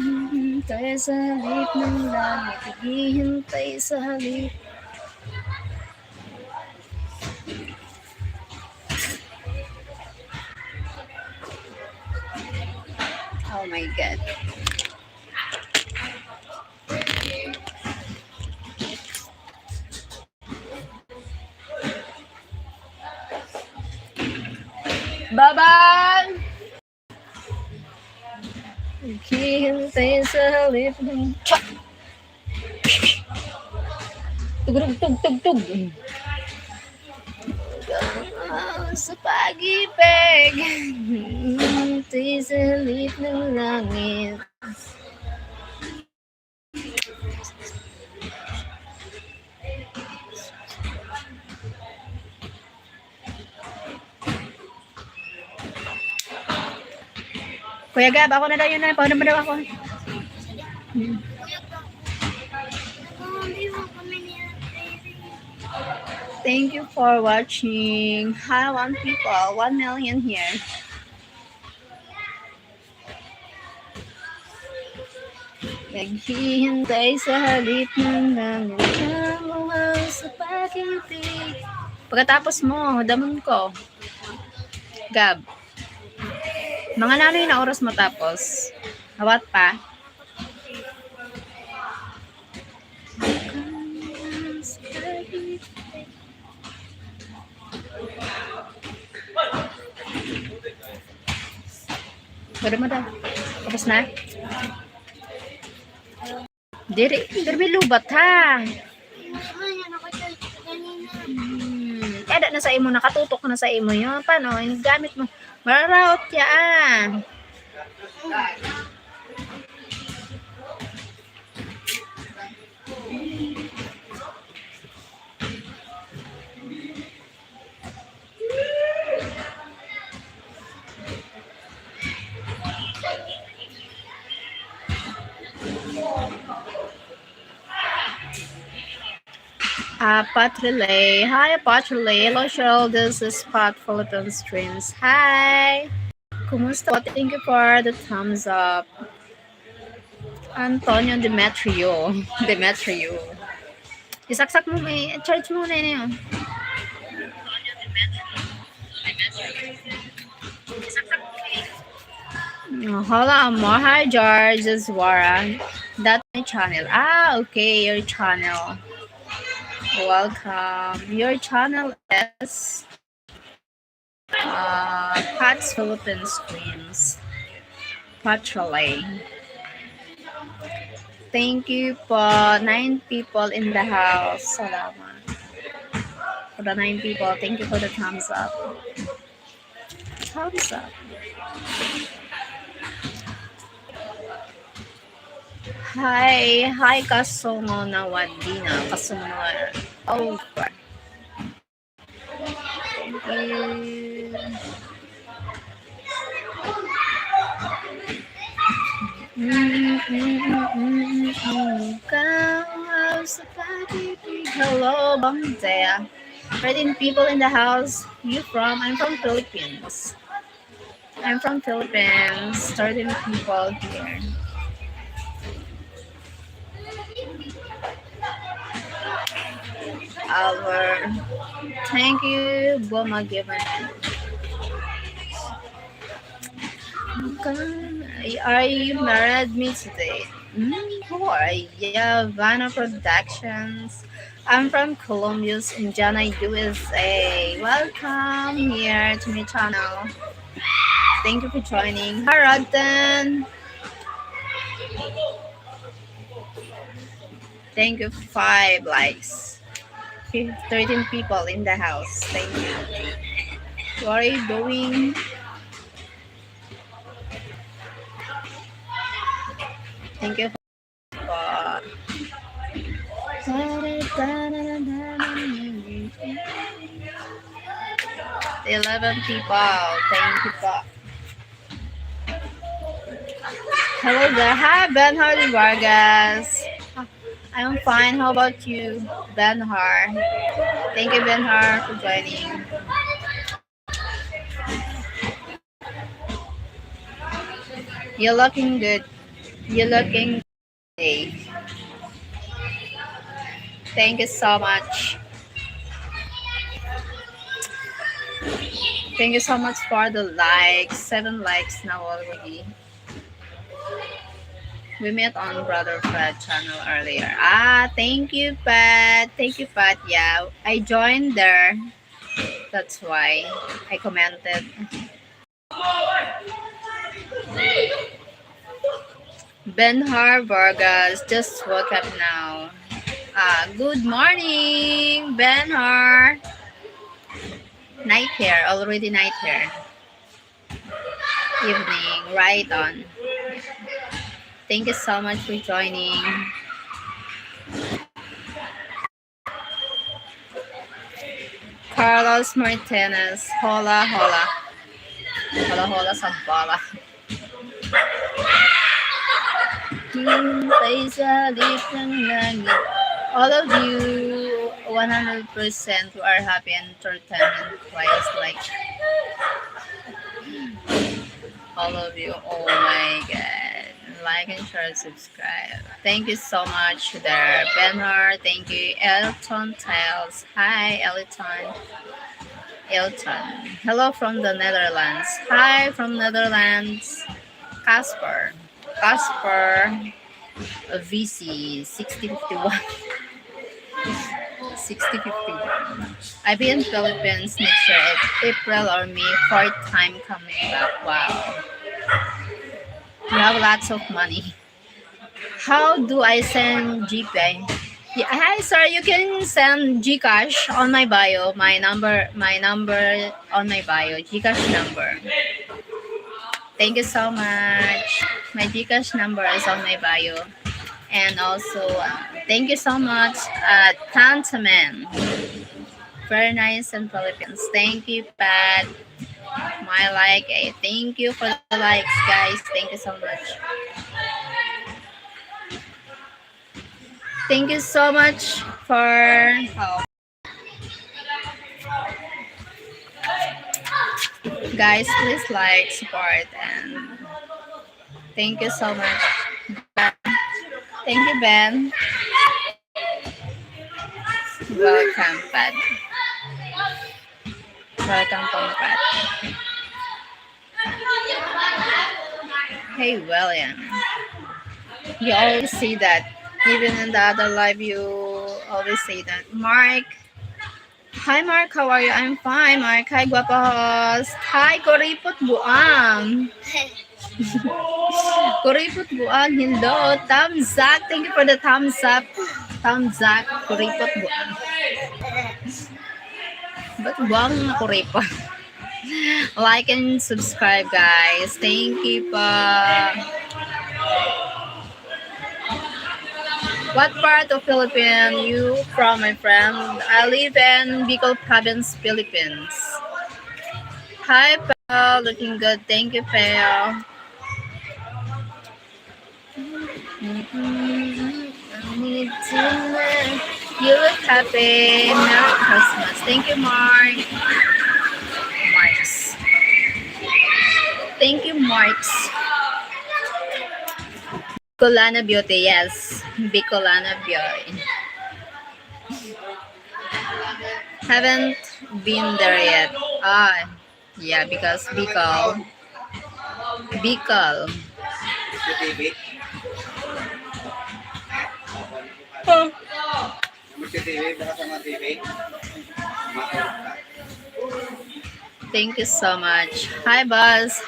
Hihintay sa halip ng langit, naghihintay sa halip. Oh my God. Babang! Naghihintay sa halip ng... Tug-tug-tug-tug-tug. Sa pag-ibig, hihintay sa halip ng langit. Kuya Gab, ako na daw yun na. Paano mo daw ako? Thank you for watching. Hi, 1 people. 1 million here. Naghihintay sa halip ng langit. Kamuhaw sa pag-ibig. Pagkatapos mo, damon ko. Gab. Mga nanoy na oras mo tapos. Hawat pa. Pwede mo daw. Tapos na? Diri lubat ha. Kada na sa imo, nakatutok na sa imo yun. Paano? Yung gamit mo. Mararaot yan. Pat Relay. Hi, Pat Relay. Hello, Cheryl. This is Pat Philippine Streams. Hi. Kumusta? Thank you for the thumbs up. Antonio Demetrio. Isaksak mo, may charge mo na yun. Hala mo. Hi, George. This is Wara. That's my channel. Ah, okay. Your channel. Welcome. Your channel is Pat's Philippine Streams. Patrolay. Thank you for 9 people in the house. Salamat. For the 9 people, thank you for the thumbs up. Thumbs up. Hi, Kasungo na Wadina. Kasungo na. Oh, thank you. Hello, Bangdea. 13 people in the house. You from? I'm from Philippines. 13 people here. Thank you, Boma Given. Are you married me today? Who are you? Yeah, Vanna Productions. I'm from Columbus, Indiana, USA. Welcome here to my channel. Thank you for joining. Hi, Rodden. Thank you, 5 likes. 13 people in the house. Thank you. What are you doing? Thank you for 11 people. Thank you for. Hello there. Hi, Benhard Vargas. I'm fine. How about you, Benhar? Thank you, Benhar, for joining. You're looking good. You're looking great. Thank you so much. Thank you so much for the likes. 7 likes now already. We met on Brother Fred channel earlier. Thank you, Pat. Thank you, Pat. Yeah, I joined there. That's why I commented. Benhar Vargas just woke up now. Good morning, Benhar. Night here, already night here. Evening, right on. Thank you so much for joining. Carlos Martinez, hola, hola. Hola, hola, Sambala. All of you, 100% who are happy entertainment wise, like all of you. Oh my god. Like and share, subscribe. Thank you so much there. Benhar, thank you. Elton Tiles. Hi, Elton. Elton. Hello from the Netherlands. Hi from Netherlands. Casper. Casper VC 6051. 6051. I'll be in Philippines next year, April or May, fourth time coming back. Wow. You have lots of money. How do I send GPay? Yeah, hi sir, you can send Gcash on my bio. My number on my bio. Gcash number. Thank you so much. My Gcash number is on my bio. And also, thank you so much, Tantaman. Very nice in Philippines. Thank you, Pat. My like. Thank you for the likes, guys. Thank you so much. Thank you so much for help. Guys, please like, support, and thank you so much. Ben. Thank you, Ben. Welcome, Pat. Welcome, Pat. Hey, William. You always say that. Even in the other live, you always say that. Mark. Hi, Mark. How are you? I'm fine, Mark. Hi, guapos. Hi, Koripot Buang. Koripot Buang. Hello. Thumbs up. Thank you for the thumbs up. Thumbs up. Koripot Buang. Ba't buang na Koripot? Like and subscribe, guys. Thank you pa. What part of Philippines you from, my friend? I live in Bicol Province, Philippines. Hi, Pao. Looking good. Thank you, Pao. You look happy. Merry Christmas. Thank you, Mark. Marks. Thank you, Marks. Bicolana Beauty, yes. Bicolana Beauty. Haven't been there yet. Yeah, because Bicol. Bicol. Thank you so much. Hi, Buzz.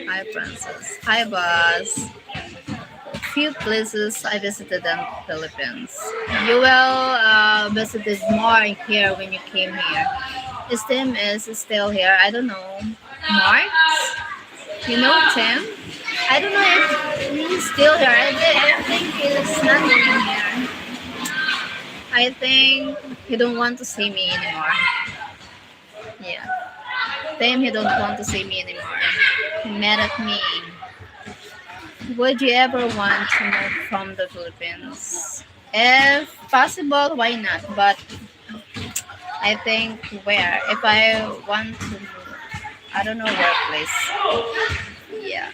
Hi, Francis. Hi, Buzz. Few places I visited in the Philippines. You will visited more here when you came here. His Tim is still here. I don't know. Mark? You know Tim? I don't know if he's still here. I think he's not living here. I think he don't want to see me anymore. Yeah. Tim, he don't want to see me anymore. He mad at me. Would you ever want to move from the Philippines? If possible, why not? But I think where? If I want to move, I don't know where place. Yeah.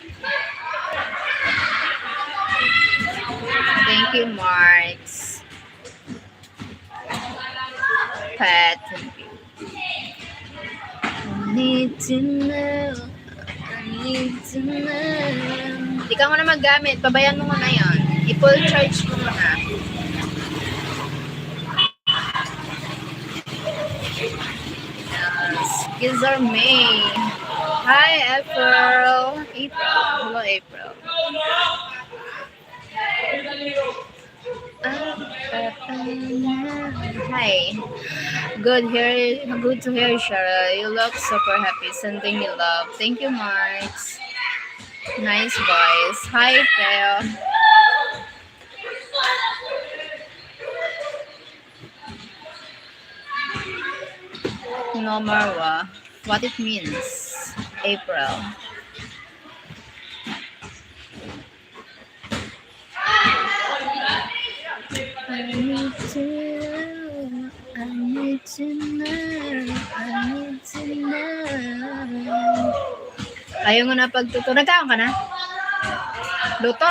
Thank you, Marks. Pat, thank you. I need to know. I need to know. Di ka muna maggamit. Pabayaan mo muna yun. I-full charge mo muna. Yes. These are May. Hi, April. Hello, April. Hi. Good to hear, Shara. You look super happy. Sending you love. Thank you, Marks. Nice voice. Hi, Phil. No, Marwa. What it means? April. I need to know. I need to know. I need to know. Ayaw mo na pagtuto. Nagkaon ka na? Luto?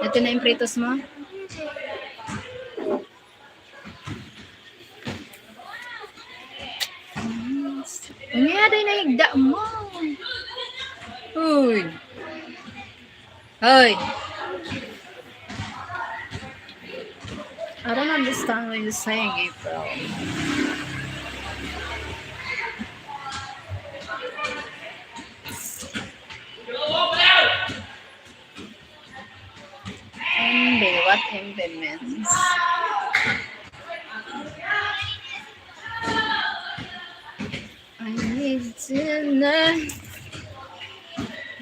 Ito na yung pritos mo? Umiyaday na higda mo. Uy. Hoy. I don't understand what you're saying, April. Embe, what embe means? I need to know.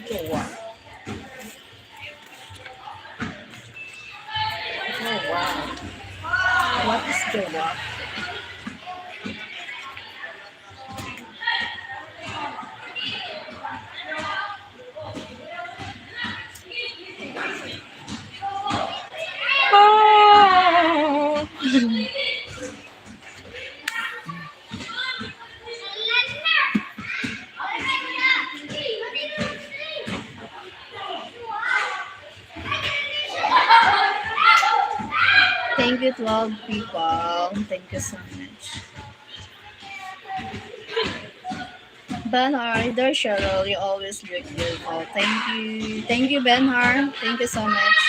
Jowa. Oh, wow. What is Jowa? Oh. Thank you, 12 people. Thank you so much. Benhar, there, Cheryl. You always look beautiful. Thank you. Thank you, Benhar. Thank you so much.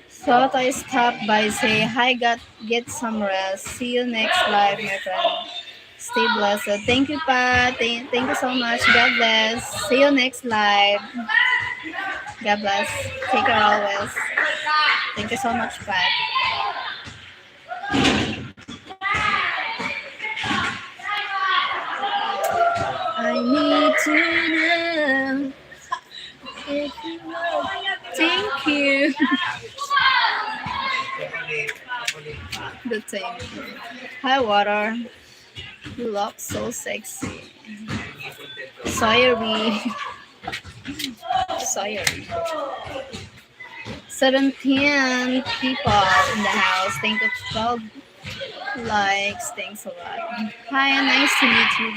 So I stop by, say hi, get some rest. See you next live, my friend. Stay blessed. Thank you, Pat. Thank you so much. God bless. See you next live. God bless. Take care always. Thank you so much, Pat. I need to know if you will. Thank you. The thank you. Hi, Water. You look so sexy. Sorry. Sorry. 17 people in the house. Thank you for 12 likes. Thanks a lot. Hi, nice to meet you.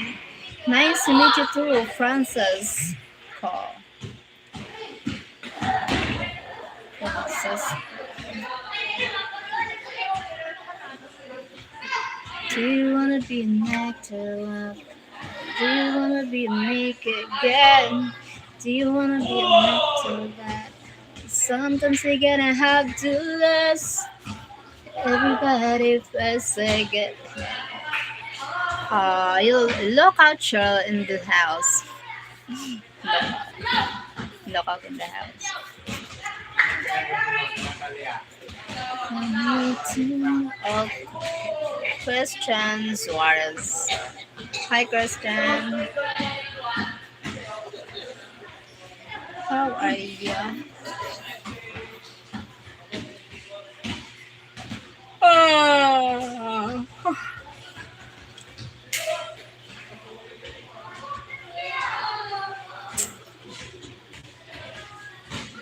Nice to meet you too, Francis. Call. Francis. Do you wanna be an actor? Do you wanna be naked again? Do you wanna be an actor that sometimes you're gonna have to lose? Everybody first get. You look out, Cheryl, in the house. Look out in the house. Oh, Christian Suarez. Hi, Christian. How are you? Oh.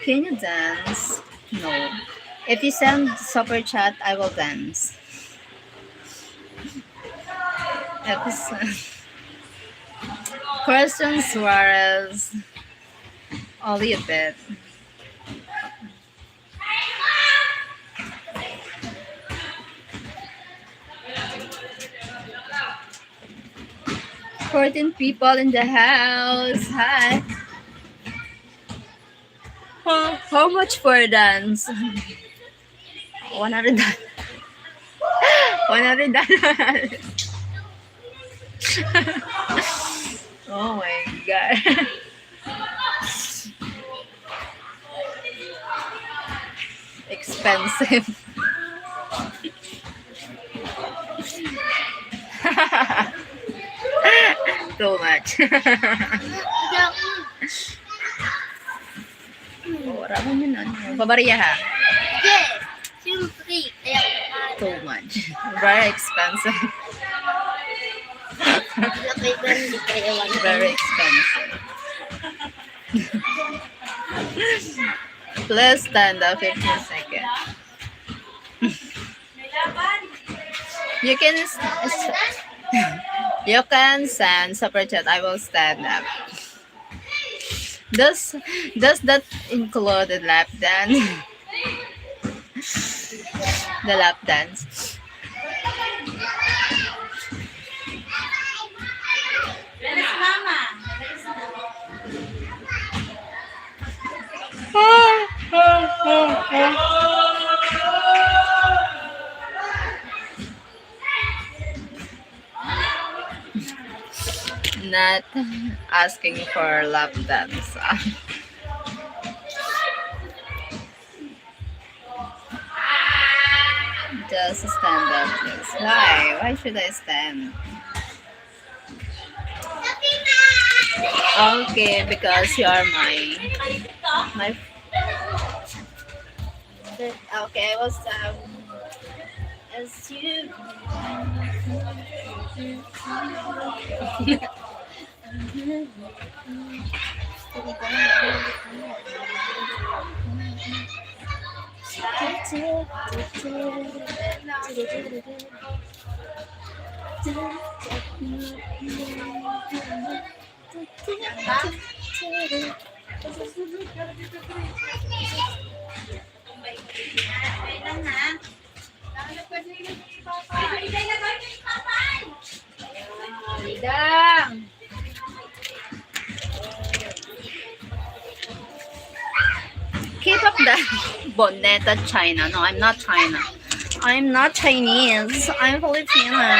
Can you dance? No. If you send super chat, I will dance. Christian Suarez, Olivet. Important people in the house. Hi. How much for dance? 100. $100. Oh my god. Expensive. Too much. Mura man yun ano. Babariya ha. Yes, siyempre. Kaya Too much. Very expensive. lakay ba hindi kayo Very expensive. Please stand up 15 seconds. You can you can send super chat. I will stand up. Does that include the lap dance? The lap dance. Not asking for lap dance. Just stand up, please. Why? Why should I stand? Okay, because you are my. Okay, I will stand. As you. Lidang. K-pop that Boneta China. No, I'm not China. I'm not Chinese. I'm Filipina.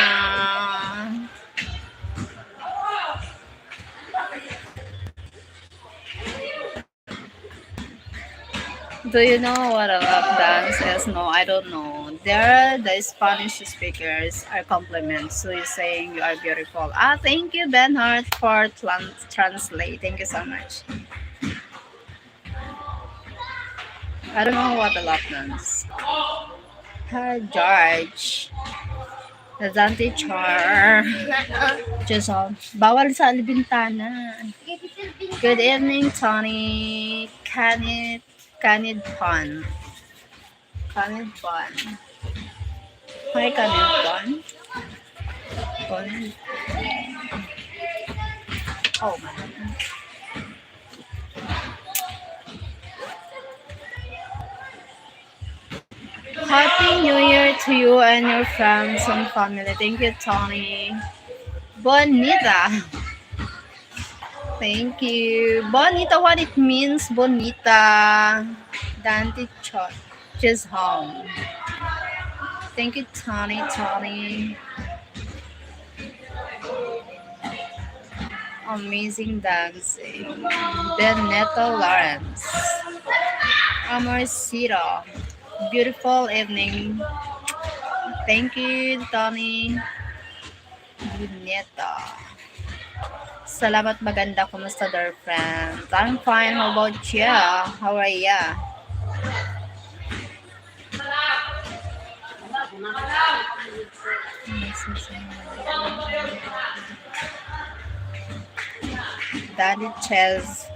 Do you know what a lap dance is? No, I don't know. There, the Spanish speakers are compliments. So you're saying you are beautiful. Ah, thank you, Benhart, for translate. Thank you so much. I don't know what a lap dance. Hi, George. Dante Char. Just bawal sa alibintana. Good evening, Tony. Canid Pon. Canid Pon. Hi, Canid Pon. Oh, man. Happy New Year to you and your friends and family. Thank you, Tony. Bonita. Thank you. Bonita, what it means, Bonita. Dante just home. Thank you, Tony. Amazing dancing. Benetta Lawrence. Amorcito. Beautiful evening. Thank you, Tony. Luneta. Salamat, maganda. Kumusta, dear friend? I'm fine. How about you? How are you? Daddy Chess.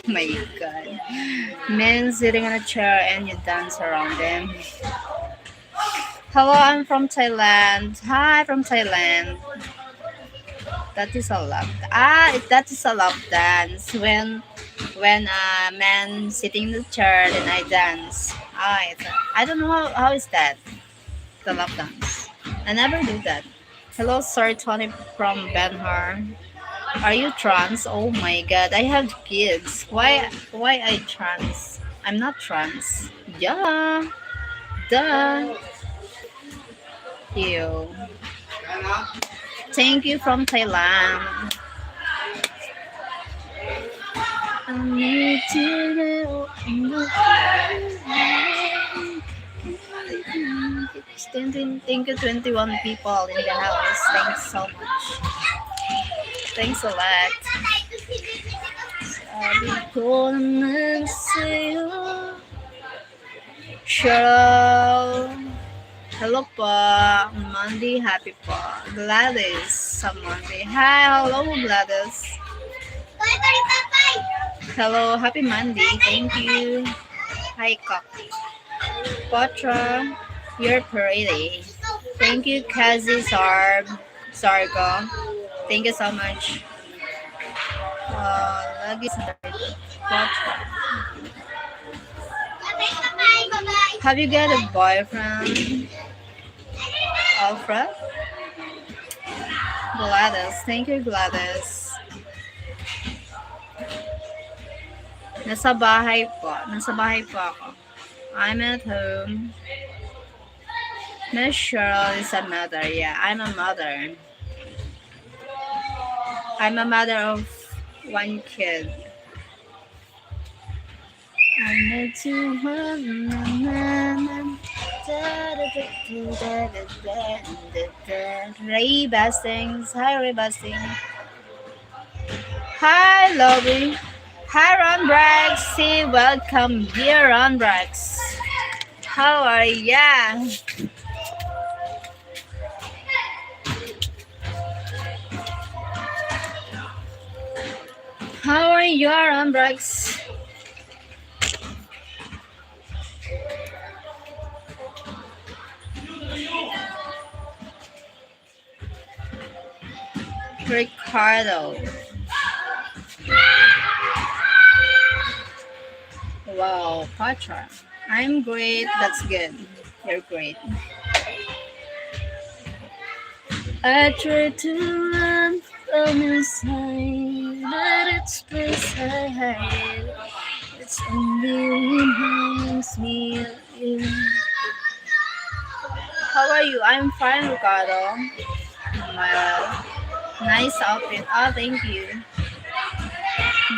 My God. Men sitting on a chair and you dance around them. Hello, I'm from Thailand. Hi, from Thailand. That is a love. That is a love dance. When a man sitting in the chair and I dance. I don't know how is that the love dance. I never do that. Hello, Sir Tony from Benhar. Are you trans? Oh my God, I have kids. Why I trans? I'm not trans. Yeah, duh. You. Thank you from Thailand. I need to know. Thank you, 21 people in the house. Thanks so much. Thanks a lot. Sabi ko naman sa'yo. Cheryl. Hello po. Monday, happy po. Gladys sa Monday. Hi, hello Gladys. Hello, happy Monday. Thank you. Hi, Cocky. Potra, you're pretty. Thank you, Kazi Sargo. Thank you so much. Lagi Sargo. Potra. Have you got a boyfriend? Alfred? Gladys. Thank you, Gladys. Nasa bahay po. Nasa bahay po ako. I'm at home. Miss Cheryl is a mother. Yeah, I'm a mother. I'm a mother of one kid. I need to Ray Bastings. Hi, Ray Bastings. Hi, Lobby. Hi, Ron Brax. Say welcome here, Ron Brax. How are ya? How are you, Ron Brax? Ricardo. Wow, Patra. I'm great. That's good. You're great. I try to run from your side, but it's place I hide. It's only reminds me of you. How are you? I'm fine, Ricardo. My love. Nice outfit. Oh, thank you.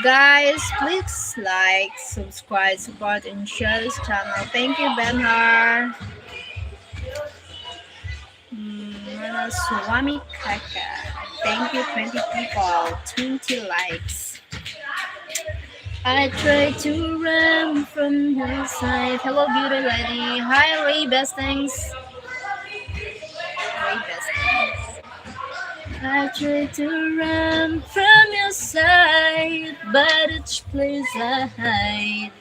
Guys, please like, subscribe, support, and share this channel. Thank you, Benhar. Swami Kaka. Thank you, 20 people, 20 likes. I try to run from your side. Hello, beauty lady. Hi, Ray Bestings. Ray Bestings. I try to run from your side, but each place I hide,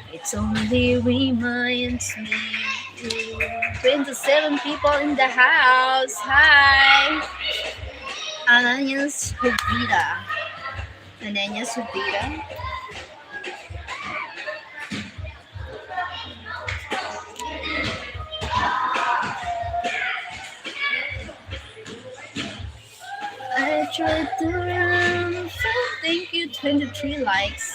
it only reminds me of you. 27 people in the house. Hi. Ananias Hubida. Ananias Hubida. I tried to run. Thank you, 23 likes.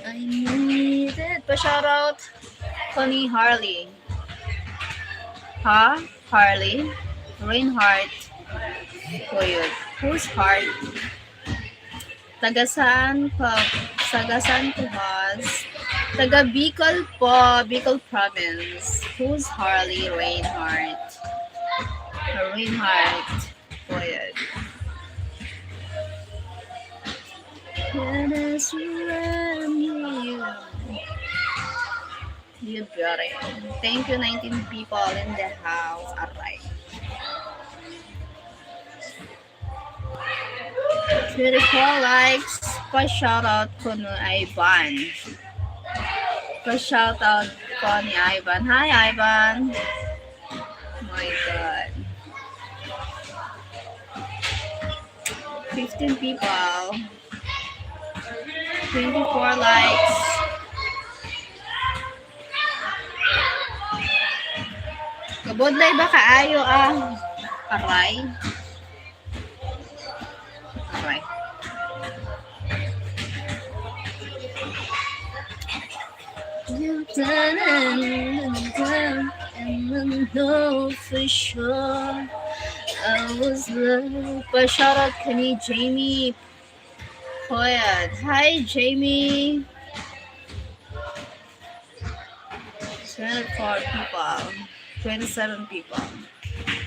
I need it. Pa-shout out, Connie Harley. Ha? Harley? Reinhardt. Koyot. Who's Heart? Taga-saan pa? Taga-saan po, boss? Taga Bicol po, Bicol Province. Who's Harley Reinhardt? Reinhardt po yun. You got it. Thank you, 19 people in the house. Alright. 24 likes. Pa-shoutout ko no ay ban. Pa-shoutout people ni Ivan. Hi, Ivan. My God. 15 people. 24 likes. Kabodlay ba kaayo Aray. Aray. And I know for sure I was loved. But shout out kay Jamie Poyad. Hi, Jamie. 24 people. 27 people.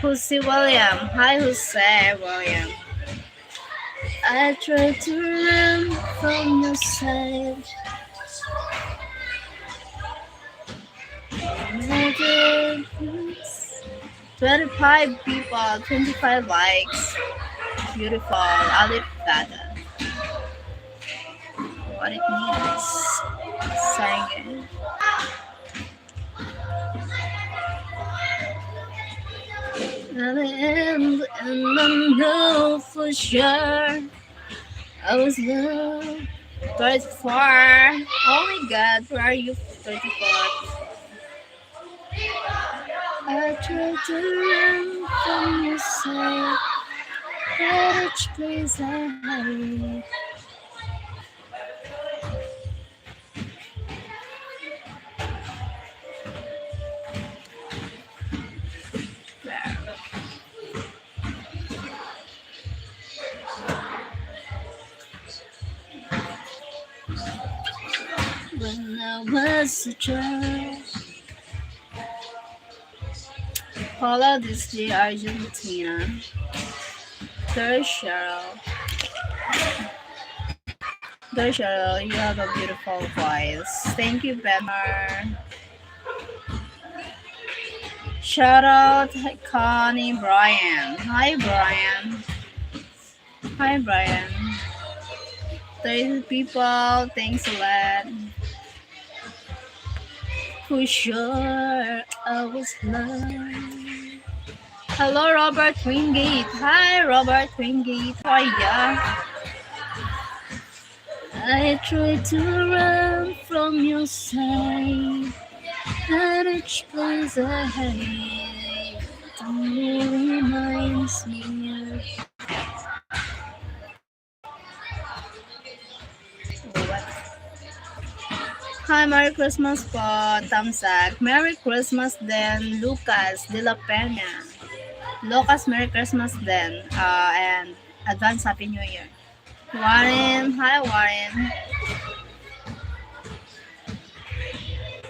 Jose William. Hi, Jose William. I tried to run from your side. 25 people, 25 likes. Beautiful. Alip Dada. What it means. Saying it. And I know for sure I was loved. 34. Oh my God, where are you? 34. I tried to run from your side, but each place I hide. When I was a child, Paula Disney, Argentina. There's Cheryl. You have a beautiful voice. Thank you, Bemar. Shout out Connie Brian. Hi, Brian. Hi, Brian. 30 people. Thanks a lot. For sure, I was loved. Hello, Robert Wingate. Hi, Robert Wingate. How are ya? I tried to run from your side, at each place I hide. It only reminds me of what? Hi, Merry Christmas po, Tamsak. Merry Christmas din, Lucas de la Peña. Lucas, Merry Christmas din. And advance Happy New Year. Warren, hi Warren.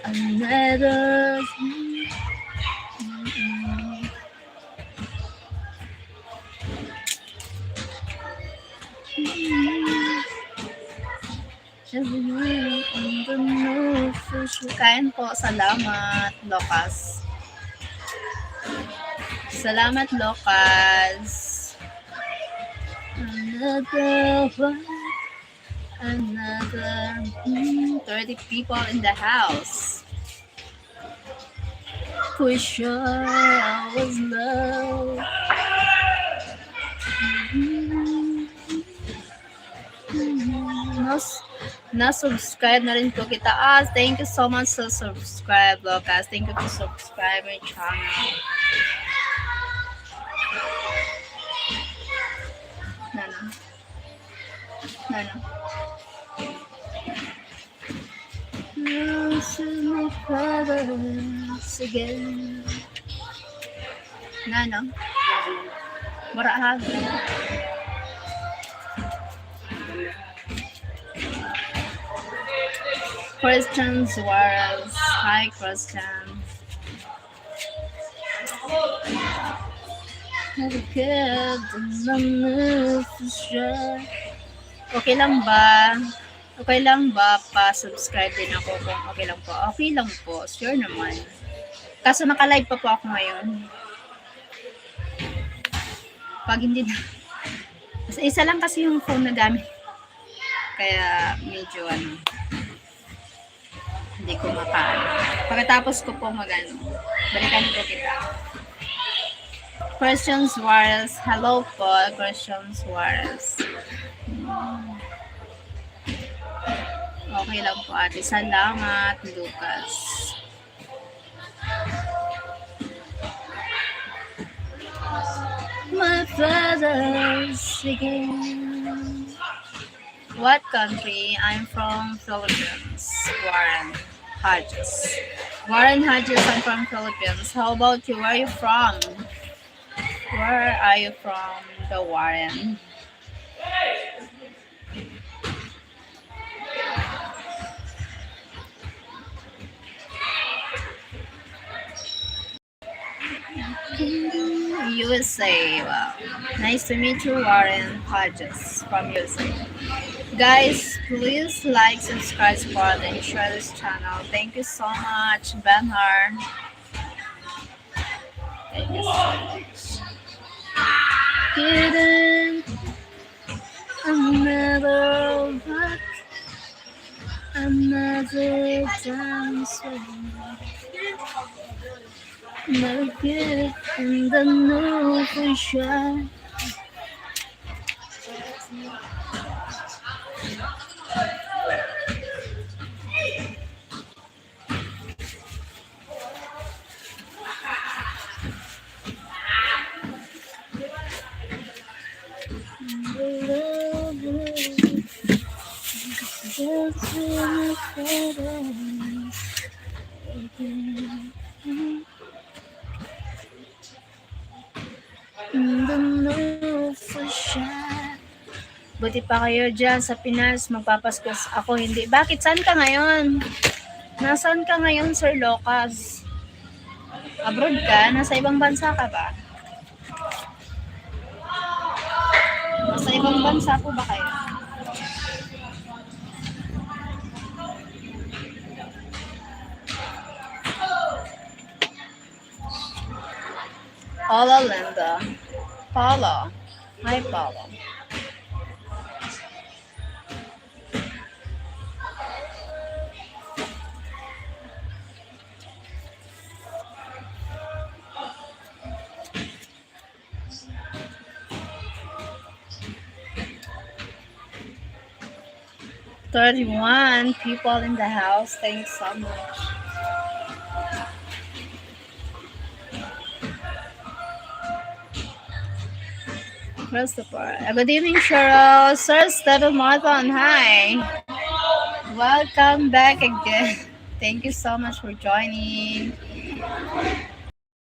Another. Kain po, salamat, Lucas. Salamat, Lucas. Another one, another 30 people in the house. For sure, I was loved. Na-subscribe na rin po kita. Thank you so much sa subscribe, Lucas. Thank you for subscribe my channel. Nano. Sige. Nano. Marahag. Christian Suarez. Hi, Christian. Okay lang ba? Okay lang ba pa-subscribe din ako kung okay lang po? Okay lang po. Sure naman. Kaso naka-live pa po ako ngayon. Pag hindi na. Isa lang kasi yung phone na gamit. Kaya medyo Hindi ko makaano. Pagkatapos ko po magano, balikan po kita. Questions Suarez. Hello po, Questions Suarez. Okay lang po ate. Salamat, Lucas. My brothers again. What country? I'm from Philippines. Warren Hodges. Warren Hodges, I'm from Philippines. How about you? Where are you from? Where are you from, the Warren? USA. Wow. Nice to meet you, Warren Hodges from USA. Guys, please like, subscribe, support, and share this channel. Thank you so much, Benhar. Thank you so much. Didn't another back, another dance with never get it in the new for sure. Buti pa kayo dyan sa Pinas, magpapasko ako hindi. Bakit? Saan ka ngayon? Nasaan ka ngayon, Sir Lucas? Abroad ka? Nasa ibang bansa ka ba? Nasa ibang bansa po ba kayo? Hola, Linda. Paula. Hi, Paula. $31 people in the house. Thanks so much. Christopher. Good evening, Cheryl. Sir Stephen Martin. Hi. Welcome back again. Thank you so much for joining.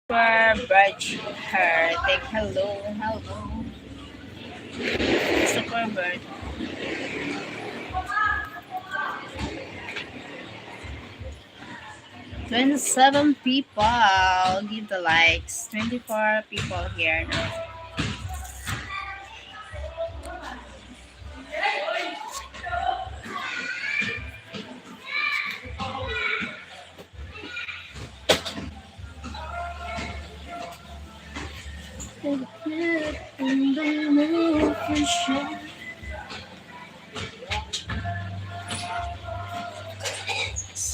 Birch her. Thank hello. Hello. Christopher Birch. $27 people. Give the likes. 24 people here now.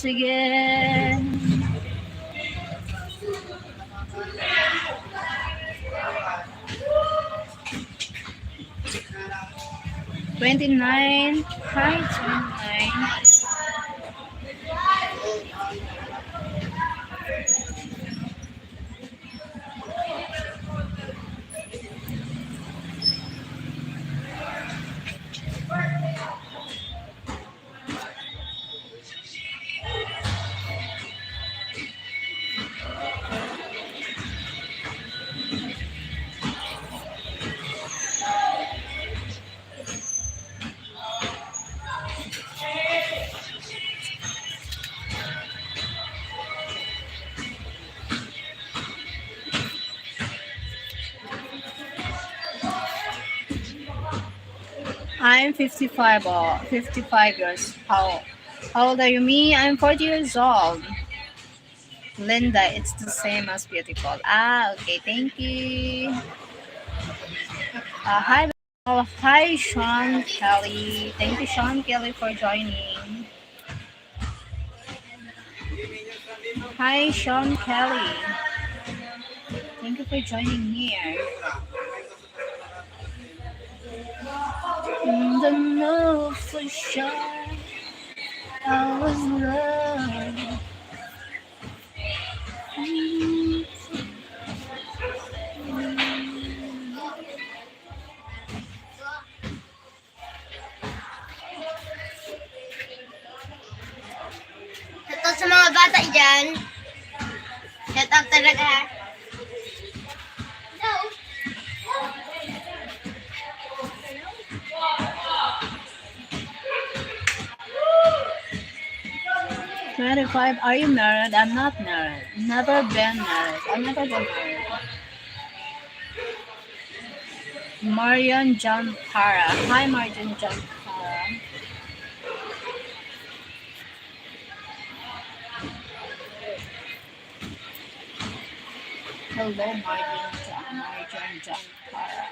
Sige. $29. Hi, 29. I'm 55 years. How old are you? Me? I'm 40 years old. Linda, it's the same as beautiful. Okay. Thank you. Hi, hi, Sean Kelly. Thank you, Sean Kelly, for joining. Hi, Sean Kelly. Thank you for joining here. Don't know for sure I was loved. Ito sa mga bata dyan. Shout out talaga ha. No. 25. Are you married? I'm not married. Never been married. I've never been married. Marian Jampara. Hi, Marian Jampara. Hello, Marian Jampara.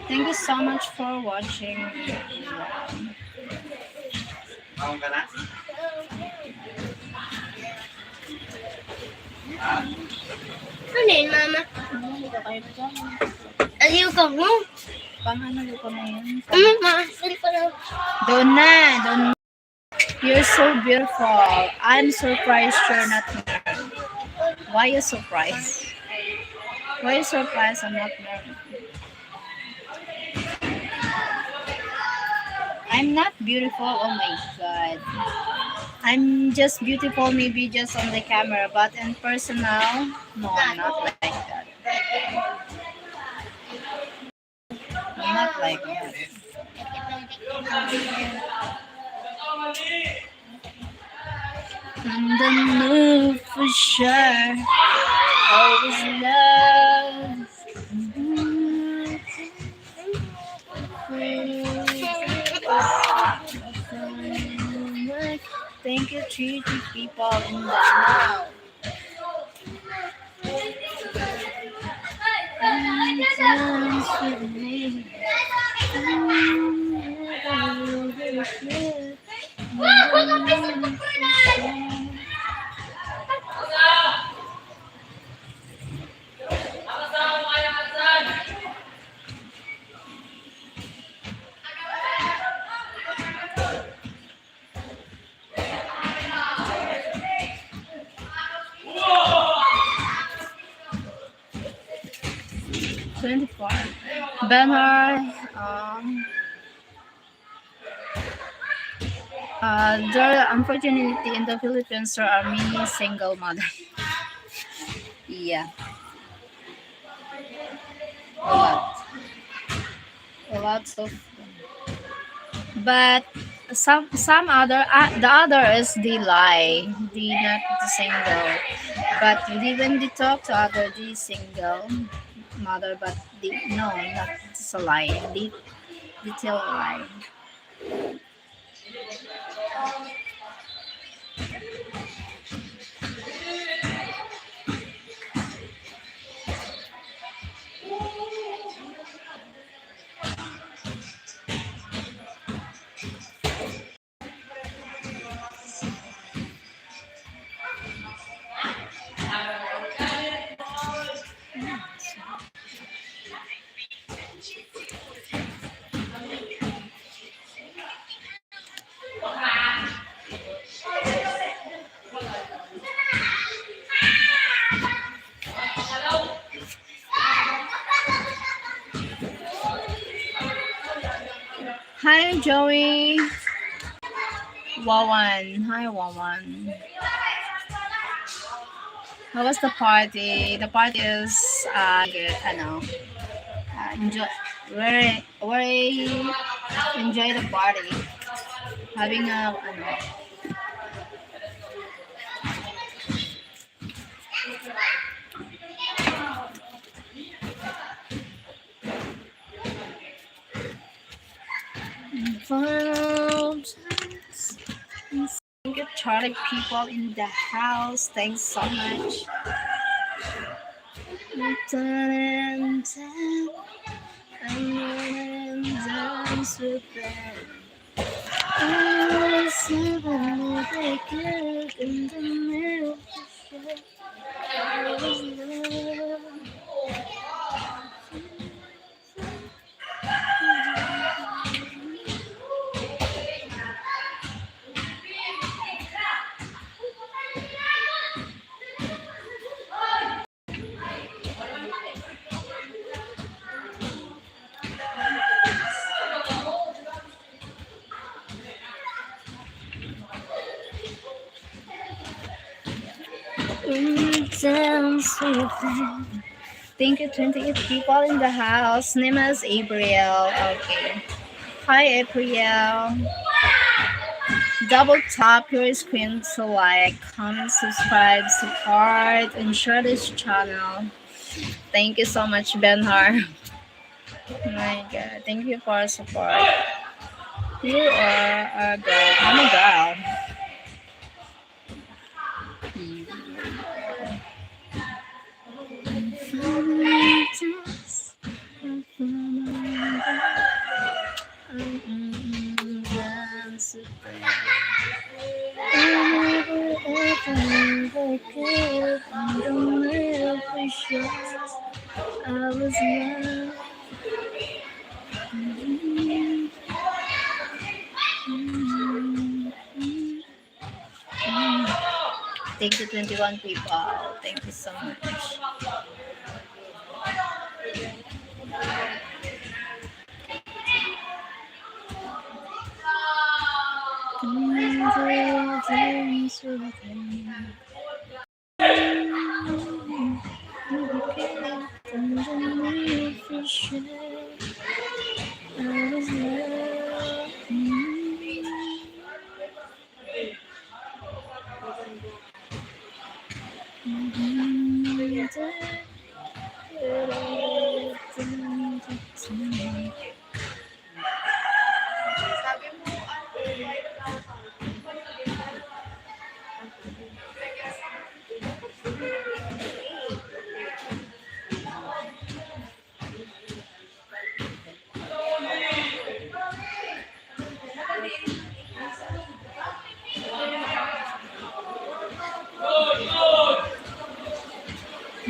Thank you so much for watching. Ano yun, mama? Aliw ka mo? Pang-ano ko na yun? Ma, sali pa na. Doon na. You're so beautiful. I'm surprised you're not married. Why you surprised? Why you surprised I'm not married? I'm not beautiful. Oh my god. I'm just beautiful maybe just on the camera, but in personal, no, I'm not like that. I'm not like that. And the move for sure. Always love. Thank you, 3 people in the house. Dance with me. Banner. There, unfortunately, in the Philippines, there are many single mothers. Yeah, a lot of. But some other, the other is they lie, they not the single. But when they talk to other, they single mother, but they no, not it's a lie. They tell a lie. Hi, Joey. Wawan. Hi, Wawan. How was the party? The party is good. I know. Enjoy. Very enjoy the party. Having a ano. Thank you, Charlie people in the house. Thanks so much. Turn and run and dance with them. I was suddenly naked in the middle of the shade. I was loved. 'Dance with them. Thank you, 28 people in the house. Name is April. Okay. Hi, April. Double tap your screen to like, comment, subscribe, support, and share this channel. Thank you so much, Benhar. Oh my God. Thank you for support. You are a girl. I'm a girl. I was young. Thank you, 21 people. Thank you so much.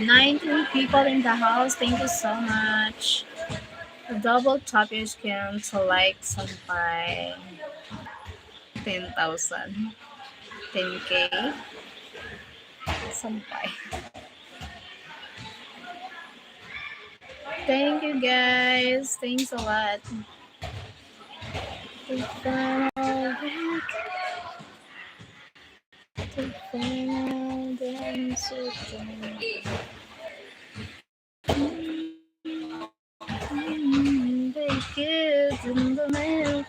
Nineteen people in the house. Thank you so much. Double tap your screen to like sampai 10,000. 10K. Sampai. Thank you guys. Thanks a lot. The final week. The final dance with them. They kids in the milk.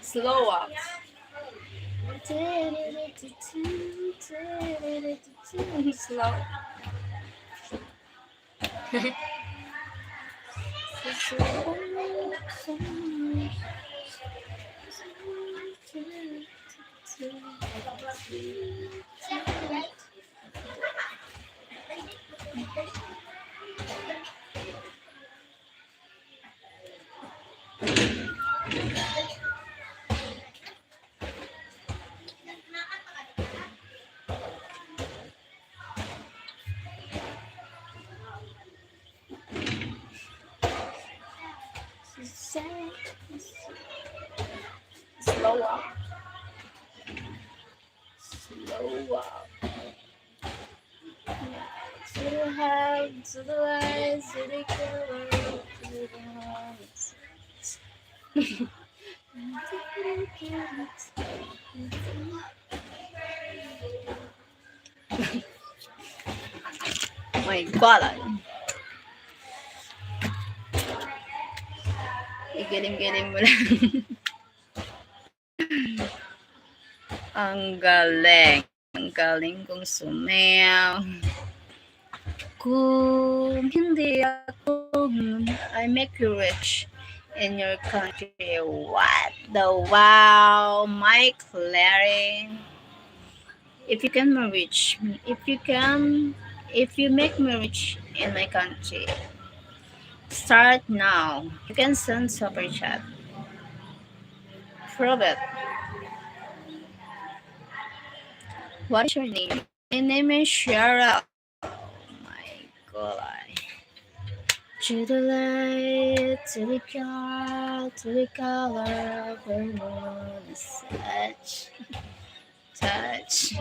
Slow up. Slow. Slow up. Slow up. To the head, to the right, to the color, to the heart. My God. Igaling-galing mo lang. Ang galing. Ang galing kong sumayaw. Kung hindi ako, I make you rich in your country. What the wow, Mike Larry. If you can reach me, if you make me rich in my country, start now. You can send super chat. Prove it. What is your name? My name is Cheryl. Oh my God. To the light, to the color of the moon, touch.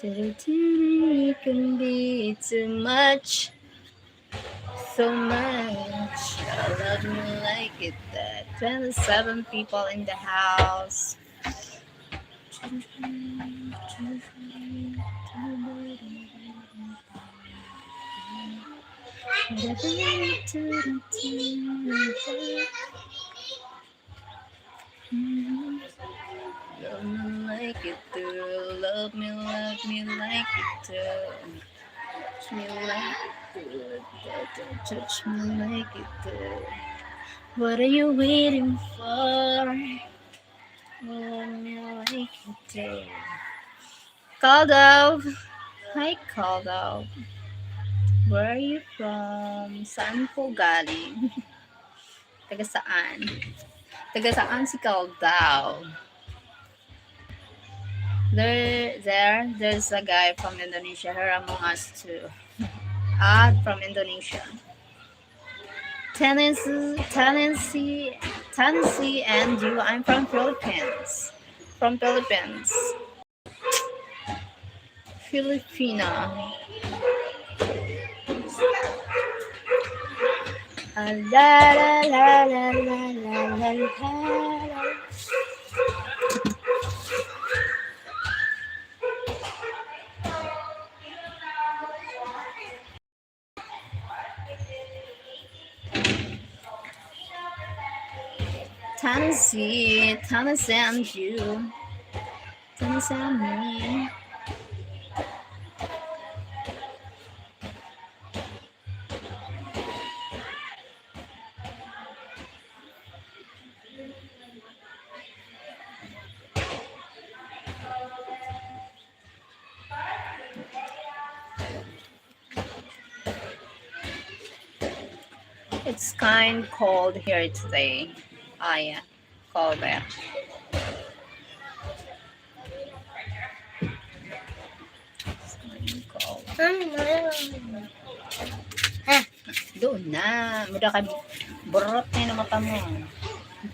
It can be too much, so much. I love me like it that. 27 people in the house. Love me like it too. Love me like it too. Touch me like it too. Touch me like it too. What are you waiting for? Love me like it too. Caldo. Hi, Caldo. Where are you from? Saan po galing? Taga saan? Taga saan si Caldo? There's a guy from Indonesia here among us too. From Indonesia. Tennessee, and you. I'm from Philippines. From Philippines. Filipina. La la la la la la la la. Tennessee and you. Tennessee and me. It's kind cold here today. Ah, yeah, cold there. It's kind cold. Doon na. Muda ka burot na yung mata mo.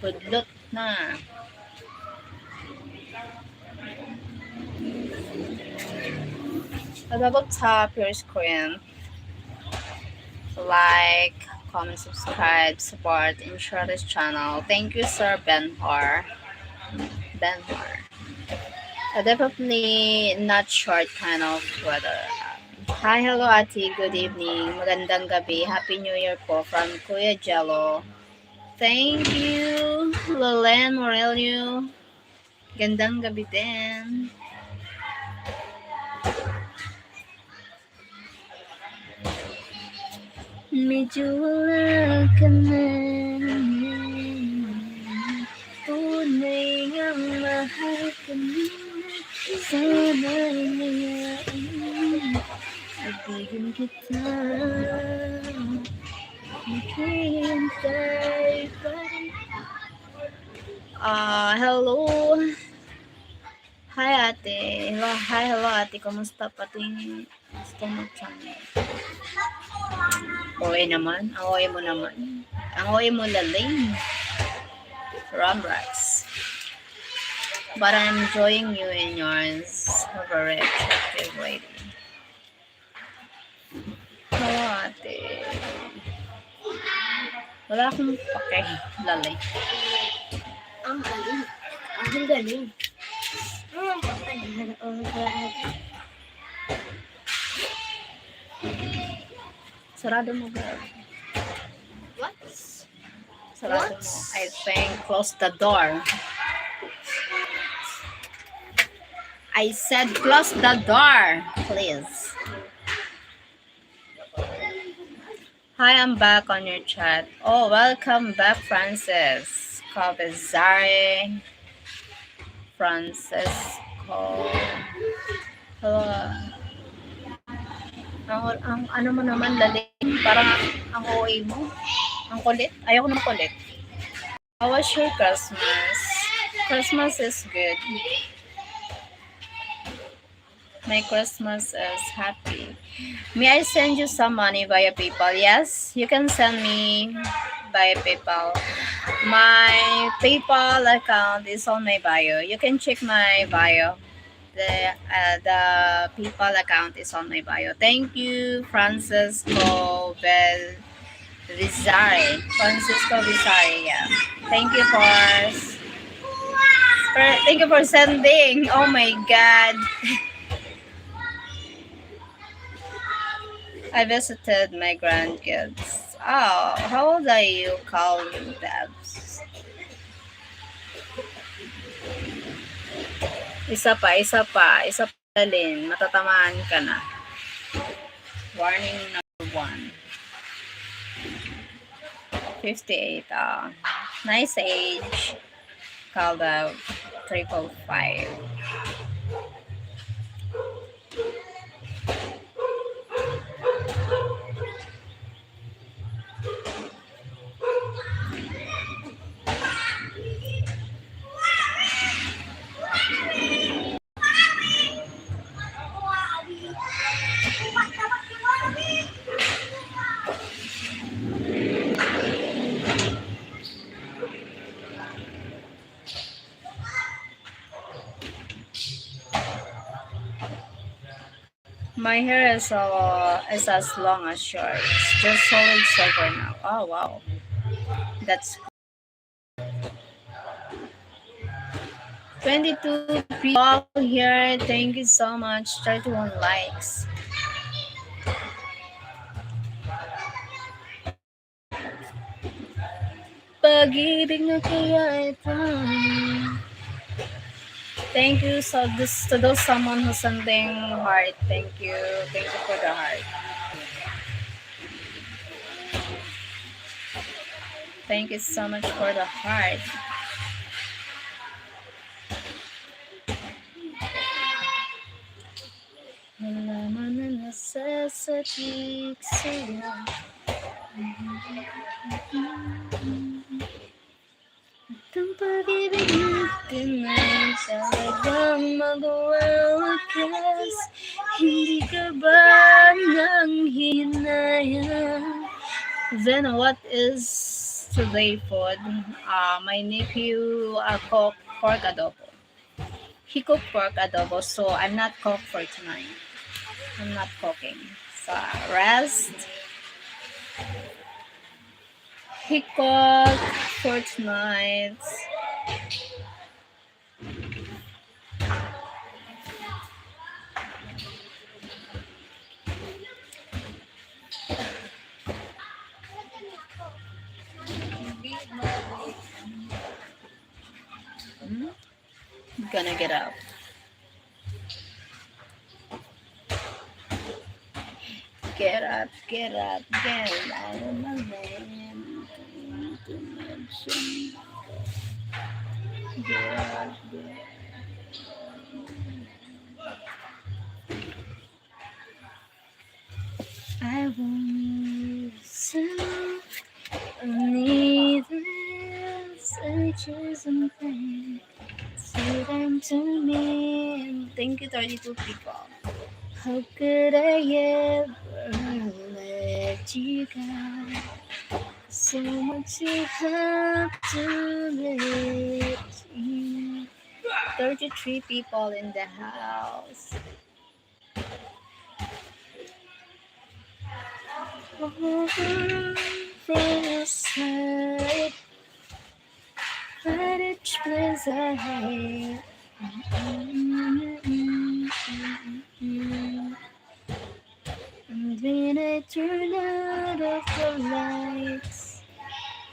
Budlot na. Double tap your screen. Like, comment, subscribe, support, and share this channel. Thank you, Sir Benhar. Definitely not short kind of weather. Hi, hello, Ati. Good evening. Magandang gabi. Happy New Year po from Kuya Jello. Thank you, Lolen Morelio. Gandang gabi din. medyo wala ka na. Tunay nga mahal ka na. Sana ngayon ibigin kita. Maghihintay pa rin. Hello. Hi ate. Hello ate. Kumusta pating stomach channel? OA naman. Ang OA mo naman. Ang OA mo laling. Rambrax. But I'm enjoying you in yours. Very attractive lady. Hello ate. Wala akong pake. Lalay. Ang galing. Ang galing. Sarado mo ba? What? Sarado mo. I think close the door. I said close the door, please. Hi, I'm back on your chat. Oh, welcome back, Francis. Cabezare. Francisco. Hello. Ang ano mo naman, lalim. Parang ang OA mo. Ang kulit. Ayoko ng kulit. How was your Christmas? Christmas is good. My Christmas is happy. May I send you some money via PayPal? Yes, you can send me via PayPal. My PayPal account is on my bio. You can check my bio. The PayPal account is on my bio. Thank you, Francisco Vizari. Francisco Vizari, yeah. Thank you for sending. Oh my God. I visited my grandkids. Oh, how old are you, Colin Babs? Isa pa, Lynn. Matatamaan ka na. Warning number 1. 58. Nice age. Called out 3.5. My hair is as long as yours. Just solid silver now. Oh wow, that's 22 people here. Thank you so much. 31 likes. Pag-ibig na kaya ito. Thank you to those someone who's sending heart. Thank you for the heart. Thank you so much for the heart. Nalaman na nasasatik sa'yo. Itong pag-ibig natin ay talagang mag-wawakas. Hindi ka ba nang hinayang? Then what is today food? My nephew cooked pork adobo. He cooked pork adobo, so I'm not cooked for tonight. I'm not cooking. So rest. He cooked for tonight. Gonna get up. Get up, get up, get out of my lane. To mention, get up, get I want you to need this, which is something. Say them to me. Thank you, 32 people. How could I ever let you go? So much you have to let you. 33 people in the house. From your side, let each place I hate. And when I turn out of the lights,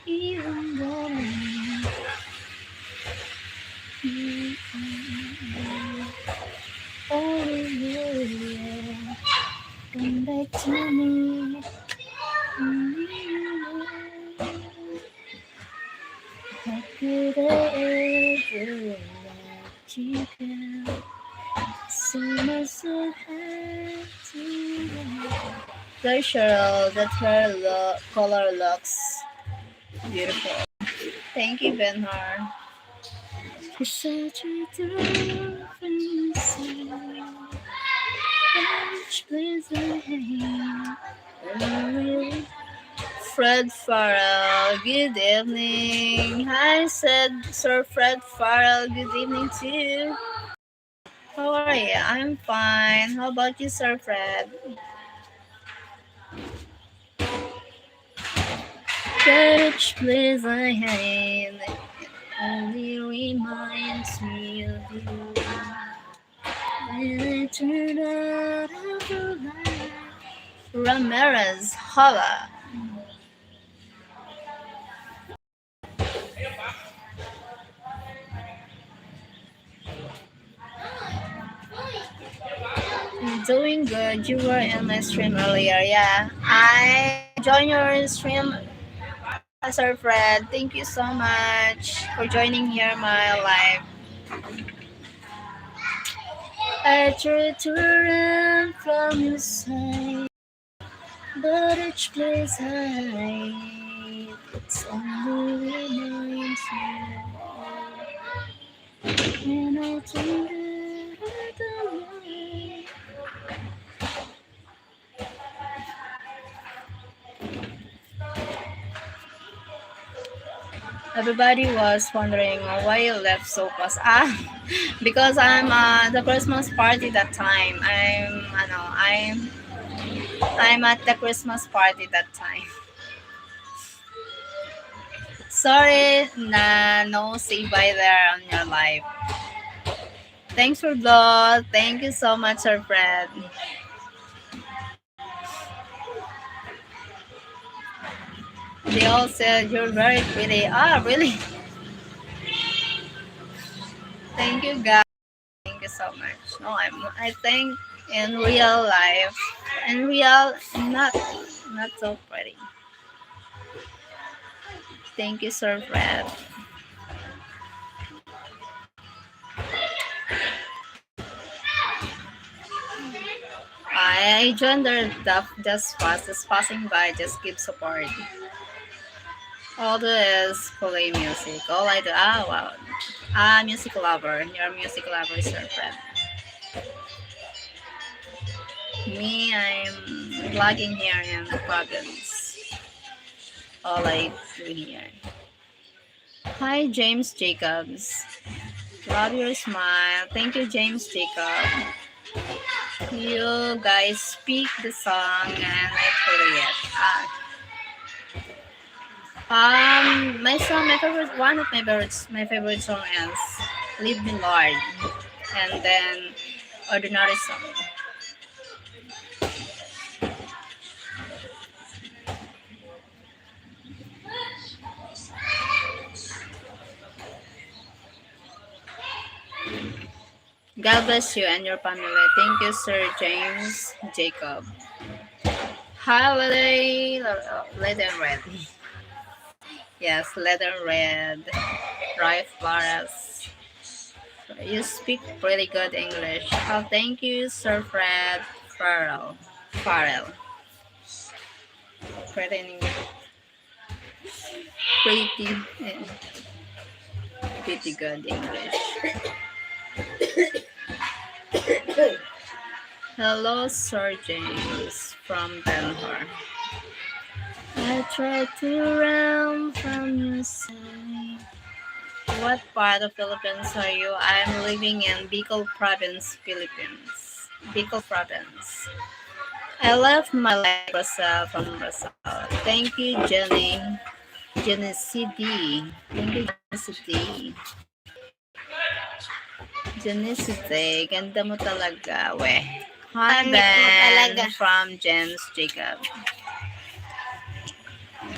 even then, oh yeah, come back to me. How could I ever let you go? So much I had to go. There's Cheryl, that her color looks beautiful. Thank you, Benhar. You're such a different soul. Each place I hate. Fred Farrell, good evening. Hi, said Sir Fred Farrell, good evening too. How are you? I'm fine. How about you, Sir Fred? Each place I hate only reminds me of you. When I turn out of the light. Ramirez, holla. I'm doing good. You were in my stream earlier. Yeah, I joined your stream, Sir Fred. Thank you so much for joining here my live. I try to run from your side, but each place I hide, it's only reminds me when I turn out the light. Everybody was wondering why you left so fast. Because I'm the Christmas party that time. I'm at the Christmas party that time. Sorry, no say bye there on your live. Thanks for blood. Thank you so much, Sir Fred. They all said you're very pretty. Really? Thank you, guys. Thank you so much. No, I think in real life, in real, not so pretty. Thank you, Sir Fred. I joined their just passing by, just give support. All do is play music. All I do, wow. Music lover. You're a music lover, Sir Fred. Me, I'm vlogging here in the province. All I do here. Hi, James Jacobs. Love your smile. Thank you, James Jacob. You guys speak the song and I play it. My song, one of my favorite song is "Leave Me Lord," and then "Ordinary Song." God bless you and your family. Thank you, Sir James Jacob. Holiday, letter red. Yes, letter red. Roy Flores. You speak pretty good English. Oh, thank you, Sir Fred Farrell. Farrell. Pretty English. Pretty, eh, pretty good English. Hello, Sir James from Ben-Hur. I tried to run from your side. What part of Philippines are you? I'm living in Bicol Province, Philippines. Bicol Province. I left my life Brazil from Brazil. Thank you, Jenny. Jenny CD. Thank you, Jenny CD. Jenny CD. Ganda mo talaga, weh. Hi, Pangit mo talaga. Ben from James Jacob.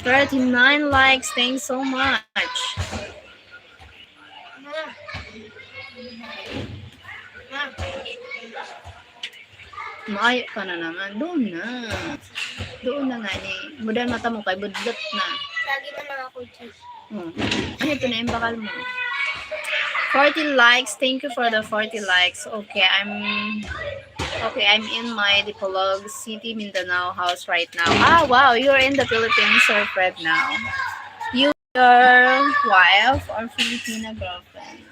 39 likes. Thanks so much. Maayo ka na naman. Doon na. Doon na nga ni. Mudan mata mo kay budlot na. Lagi naman ako dyan. Ano ito na yung bakal mo? 40 likes. Thank you for the 40 likes. Okay, I'm in my Dipolog City, Mindanao house right now. Ah, wow, you're in the Philippines, Sir Fred now. Your wife or Filipina girlfriend?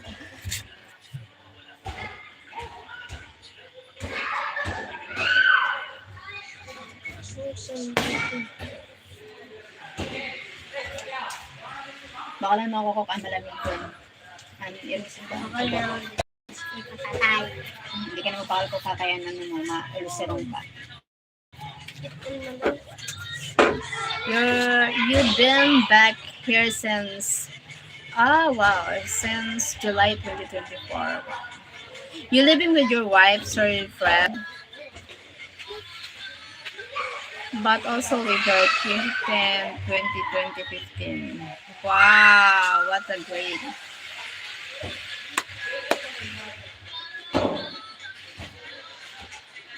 Baka lang makukok ang malamig ko. Ano, Ako lang. Patay. hindi ka na mapakal ko kakayan ng ma-ulusirong ka. You've been back here since since July 2024. You living with your wife, Sir Fred, but also with your kid in 2015. Wow, what a great.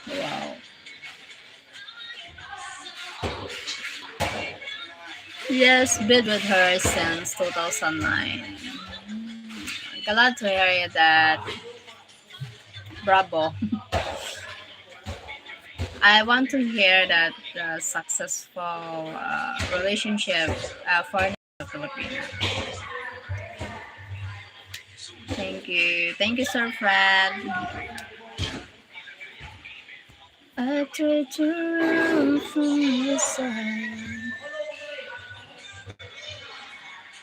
Wow. Yes, been with her since 2009. Glad to hear that. Bravo. I want to hear that successful relationship for the Philippines. Thank you. Thank you, Sir Fred. I tried to run from your side.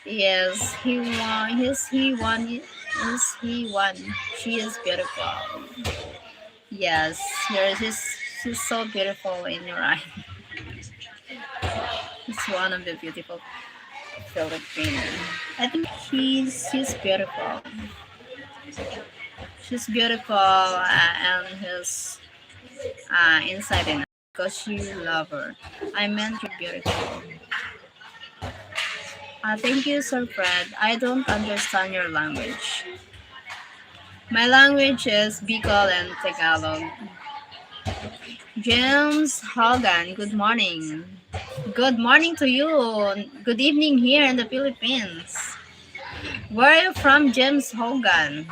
Yes, he won. Yes, he won. Yes, he won. She is beautiful. Yes, she's so beautiful in your eye. It's one of the beautiful Filipino. I think she's beautiful. She's beautiful and his inside and out because you love her. I meant you're beautiful. Thank you, Sir Fred. I don't understand your language. My language is Bicol and Tagalog. James Hogan, good morning. Good morning to you. Good evening here in the Philippines. Where are you from, James Hogan?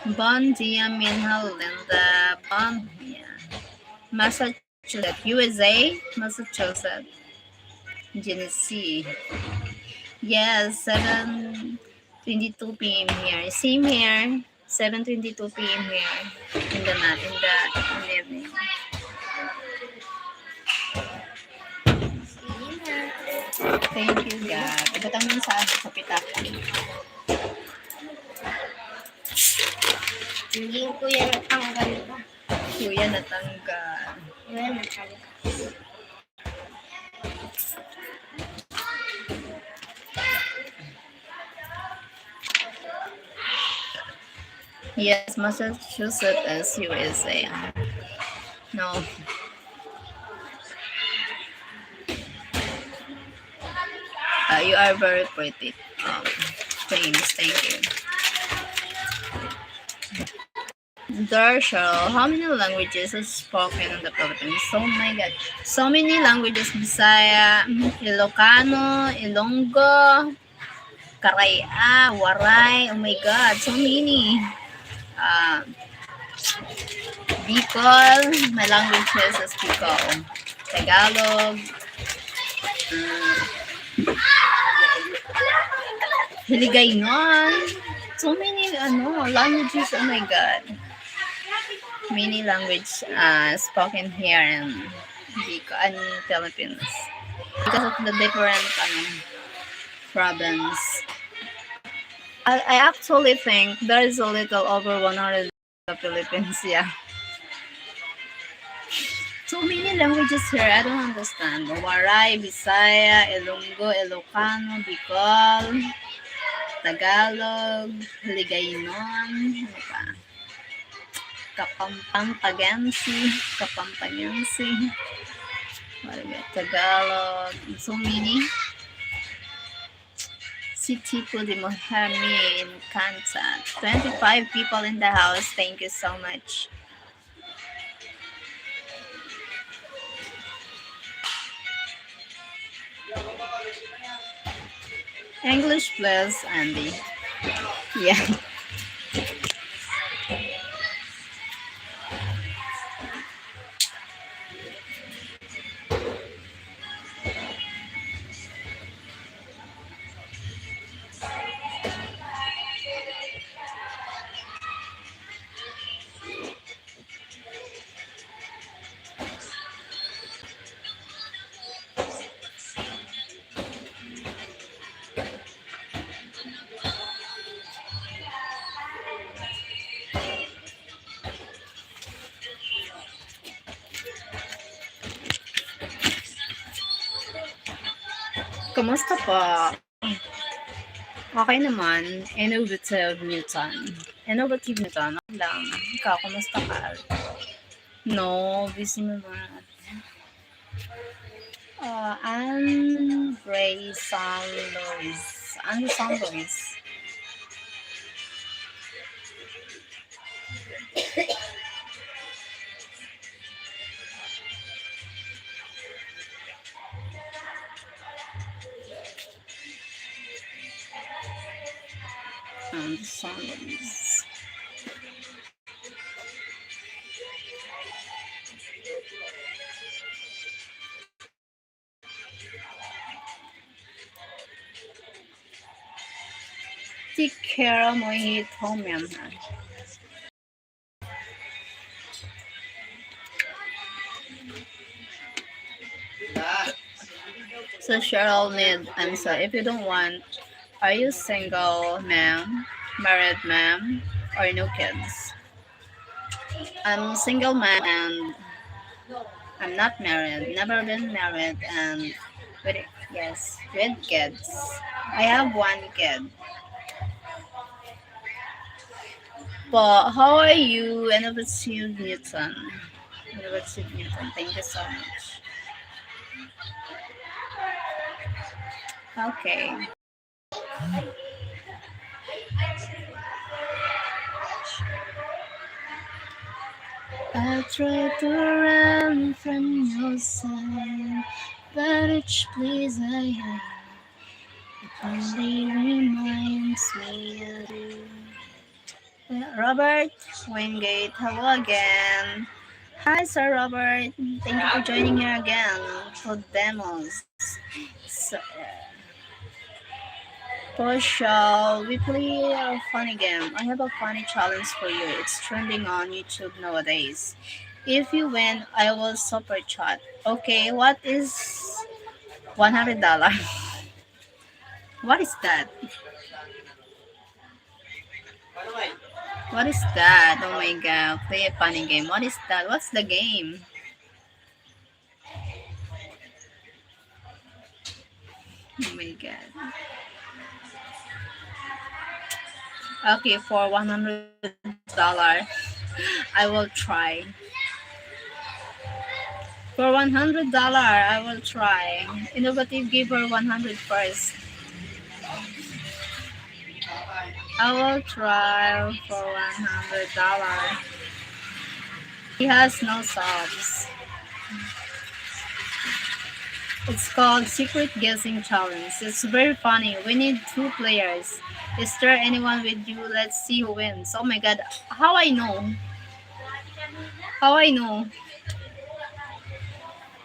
Bon dia, Minha Linda. Bon dia. Massachusetts, USA, Massachusetts. Genesee. Yes, 7:22 p.m. here. Same here. 7:22 p.m. here in the evening. Thank you, God. Ibutang mo sa pitakan. Hindi ko yan natanggal pa. Kuya natanggal. Yan, natanggal. Yes, Massachusetts is USA. No. You are very pretty. Thanks, thank you. Darshal, how many languages are spoken in the Philippines? Oh my god. So many languages. Bisaya, Ilocano, Ilonggo, Karaya, Waray. Oh my god, so many. Bicol, my languages is Bicol. Tagalog, Hiligaynon. So many languages. Oh my god. Many language spoken here in Philippines because of the different province. I actually think there is a little over 100 in the Philippines. Yeah, so many languages here. I don't understand. Waray, Bisaya, Ilonggo, Ilocano, Bicol, Tagalog, Hiligaynon, ano pa? Kapampangansi, Tagalog, so many. Sitipo de Mohami in Kanta. 25 people in the house. Thank you so much. English please, Andy. Yeah. Kamusta pa? Okay naman. Innovative Newton. Okay lang. Ikaw, kamusta ka? No, busy naman. Andre San Luis. San Luis. Tikera mo home yan ha. So Cheryl need answer. If you don't want, are you single, ma'am, married, ma'am, or no kids? I'm single, ma'am, and I'm not married. Never been married, and with kids. I have one kid. But how are you? Innovative Newton. Thank you so much. Okay. I tried to run from your side, but each place I have, it only reminds me of you. Robert Wingate, hello again. Hi, Sir Robert. Thank you for joining here again for demos. So, shall we play a funny game? I have a funny challenge for you. It's trending on YouTube nowadays. If you win, I will super chat. Okay, what is $100? What is that? What is that? Oh my god, play a funny game. What is that? What's the game? Oh my god. Okay, for $100, I will try. For $100, I will try. Innovative, give her 100 first. I will try for $100. He has no subs. It's called Secret Guessing Challenge. It's very funny. We need two players. Is there anyone with you? Let's see who wins. Oh my god. How I know? How I know?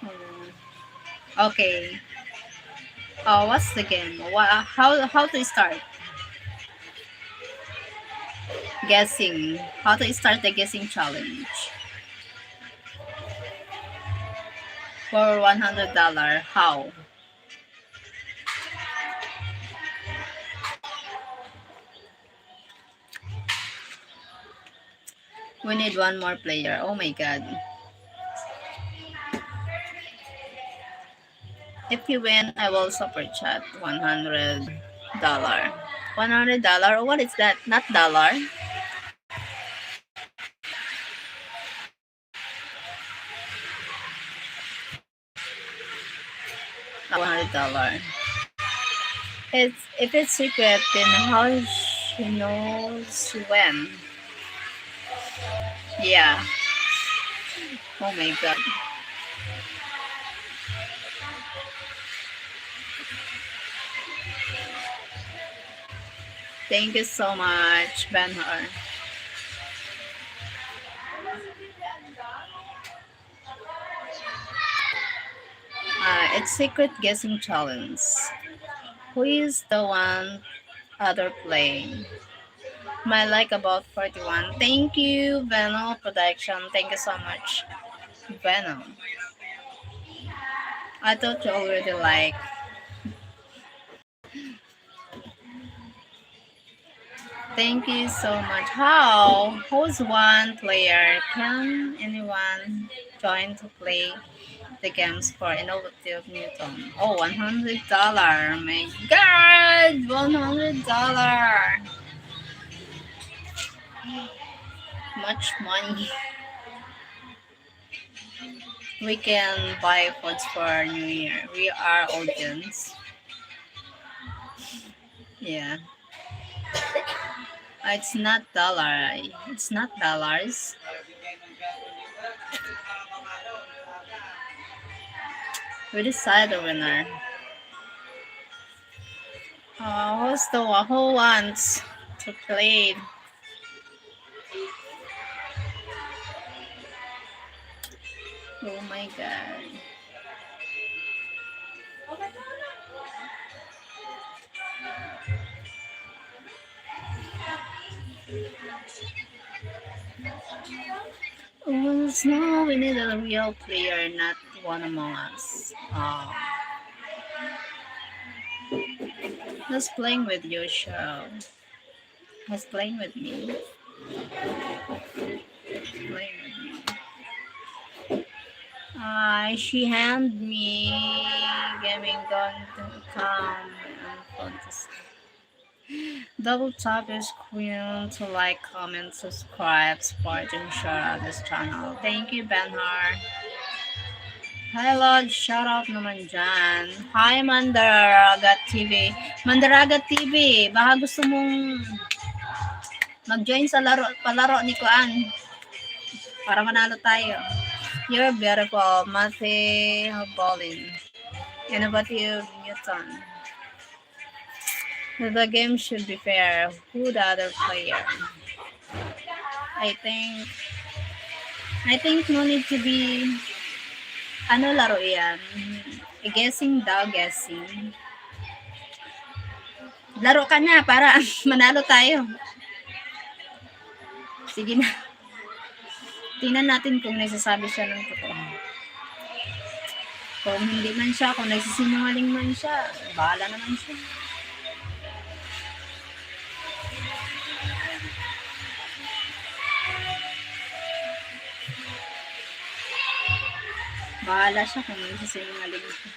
Hmm. Okay. What's the game? How to start? Guessing. How to start the guessing challenge? For $100. How? We need one more player. Oh my god. If you win, I will super chat $100. $100? What is that? Not dollar. $100. If it's secret, then how she knows when? Yeah. Oh my god. Thank you so much, Benhar. It's secret guessing challenge. Who is the one other playing? My like about 41. Thank you, Venom Production. Thank you so much, Venom. I thought you already like. Thank you so much. Who's one player? Can anyone join to play the games for Innovative Newton? Oh, $100. My God, $100. Much money. We can buy foods for New Year. We are audience. Yeah. It's not dollar. It's not dollars. We decide the winner. Who's the one who wants to play? Oh my god. Oh, no, we need a real player, not one among us. Who's playing with you, show? Who's playing with me? Playing with me. She handed me gaming gun to come and fantasy. Double tap your screen to like, comment, subscribe, support, and share this channel. Thank you, Benhar. Hi, Lord. Shout out naman dyan. Hi, Mandaragat TV. Mandaragat TV, baka gusto mong mag-join sa palaro ni Kuan para manalo tayo. You're beautiful, Matthew Bolin. Innovative Newton. The game should be fair. Who the other player? I think no need to be ano laro yan? Guessing daw, guessing. Laro ka na para manalo tayo. Sige na. Tingnan natin kung nagsasabi siya ng totoo. Kung hindi man siya, kung nagsisinungaling man siya, bahala naman siya. Bahala siya kung nagsisinungaling siya.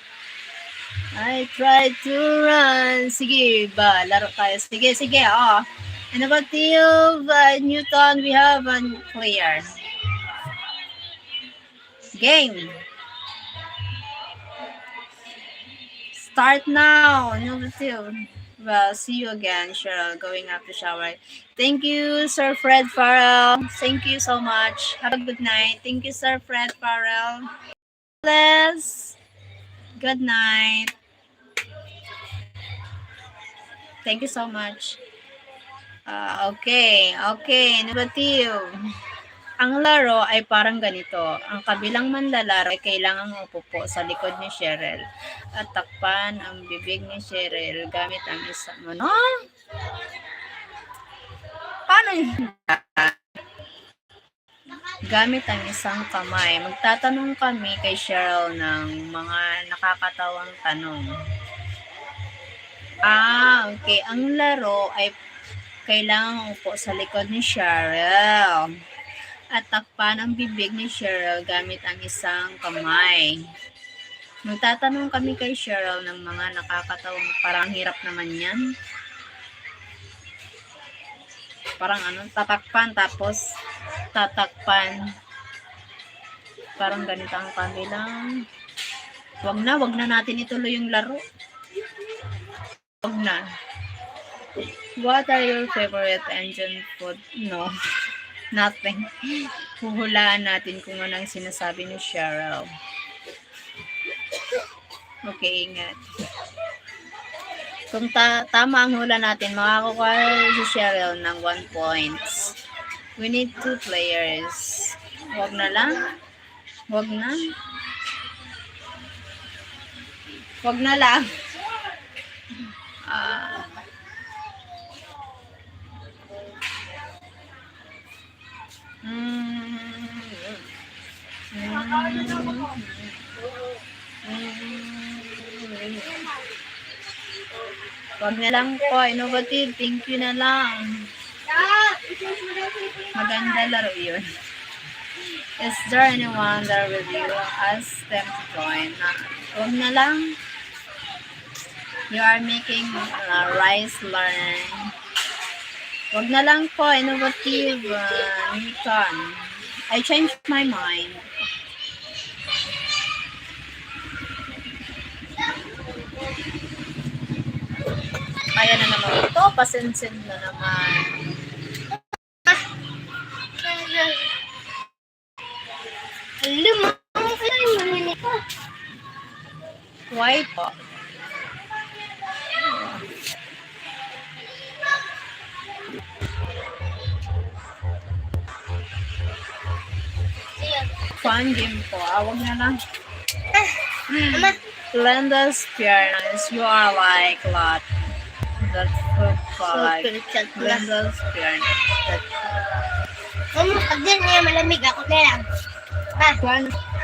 I tried to run. Sige ba, laro tayo. Sige, oh. Innovative Newton, we have a player. Game. Start now, Innovative. Well, see you again, Cheryl, going up to shower. Thank you, Sir Fred Farrell. Thank you so much. Have a good night. Thank you, Sir Fred Farrell. Les, good night. Thank you so much. Okay, innovative. Ang laro ay parang ganito. Ang kabilang manlalaro ay kailangang upupo sa likod ni Cheryl at takpan ang bibig ni Cheryl gamit ang isang ano? Paano yun? Gamit ang isang kamay. Magtatanong kami kay Cheryl ng mga nakakatawang tanong. Okay. Ang laro ay kailangang upo sa likod ni Cheryl at takpan ang bibig ni Cheryl gamit ang isang kamay. Magtatanong kami kay Cheryl ng mga nakakatawang parang hirap naman yan. Parang tatakpan tapos tatakpan. Parang ganito ang kabilang. Wag na natin ituloy yung laro. Wag na. What are your favorite Indian food? No. Nothing. Huhulaan natin kung anong sinasabi ni Cheryl. Okay, ingat. Kung tama ang hula natin, makakuha si Cheryl ng 1 points. We need 2 players. Wag na lang. Wag na. Wag na lang. Wag na lang po, innovative. Thank you na lang. Maganda laro yun. Is there anyone there with you? Ask them to join. Wag na lang. You are making rice learn. Wag na lang po, innovative. Newton. I changed my mind. Kaya na naman ito. Pasensin na naman. Why po? Fun game po. Wag na lang. Linda's fairness. You are like lot. That's food for like Linda's fairness. Pag din niya malamig ako na lang.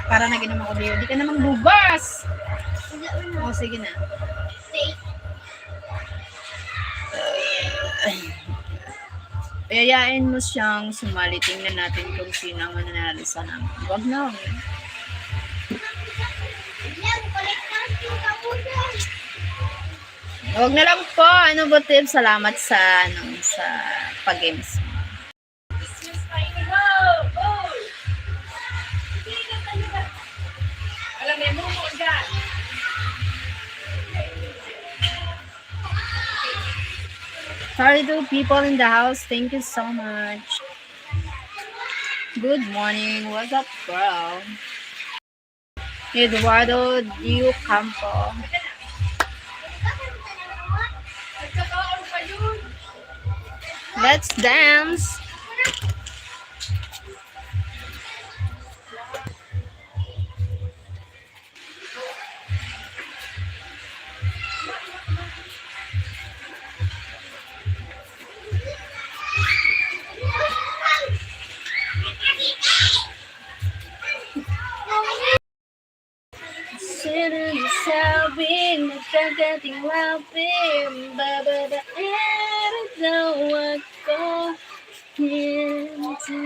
Para naginom ako dito. Di ka namang bugas. Sige na. Yayain mo siyang sumali. Tingnan natin kung sino ang mananalisa namin. Wag na. Wag na lang po. Innovative. Salamat sa pag-games. Alam mo mo dyan. 32 people in the house. Thank you so much. Good morning. What's up, bro? Eduardo Dio Campo. Let's dance. Sitting sobbing, getting laughing, but I don't want to go into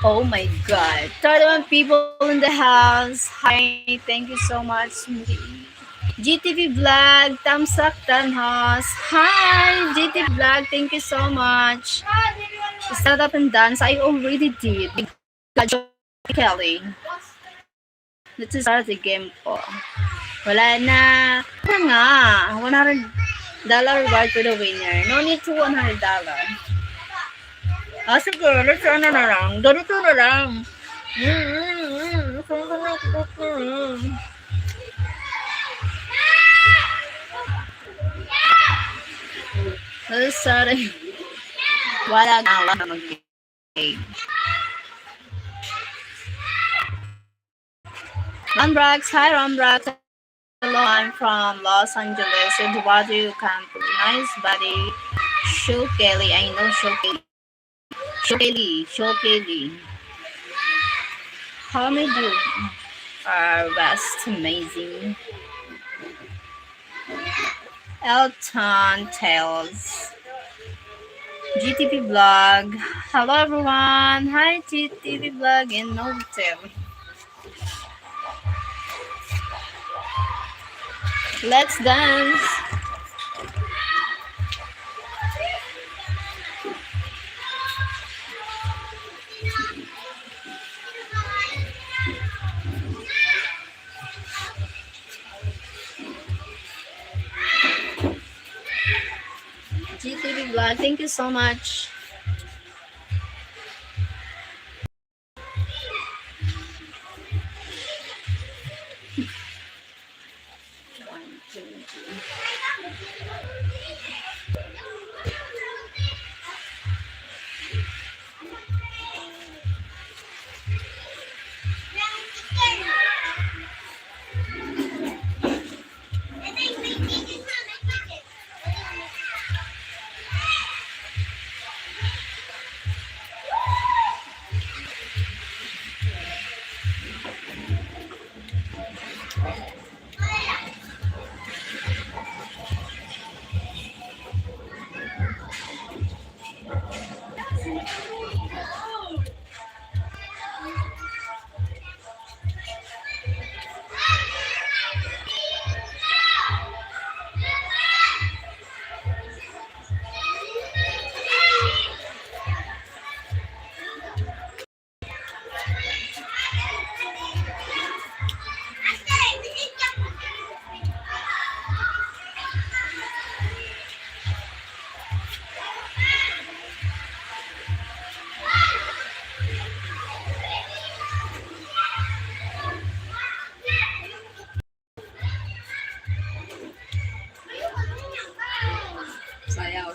Oh my god. 31 people in the house. Hi, thank you so much. GTV Vlog, thumbs up, Tanhos. Hi, GTV Vlog, thank you so much. Stand up and dance. I already did. Kelly. Let's start the game po. Wala na. Wala nga. $100 reward for the winner. No need to $100. Sige. Let's ano na lang. Ganito na lang. Let's start. Wala na mag-game. Rombrax. Hi, Rombrax. Hello, I'm from Los Angeles. Eduardo Campo. Nice body. Show Kelly. I know Show Kelly. Show Kelly. How may do? Best. Amazing. Elton Tales. GTV Vlog. Hello, everyone. Hi, GTV Vlog in Novotel. Let's dance. GTV Vlog, thank you so much.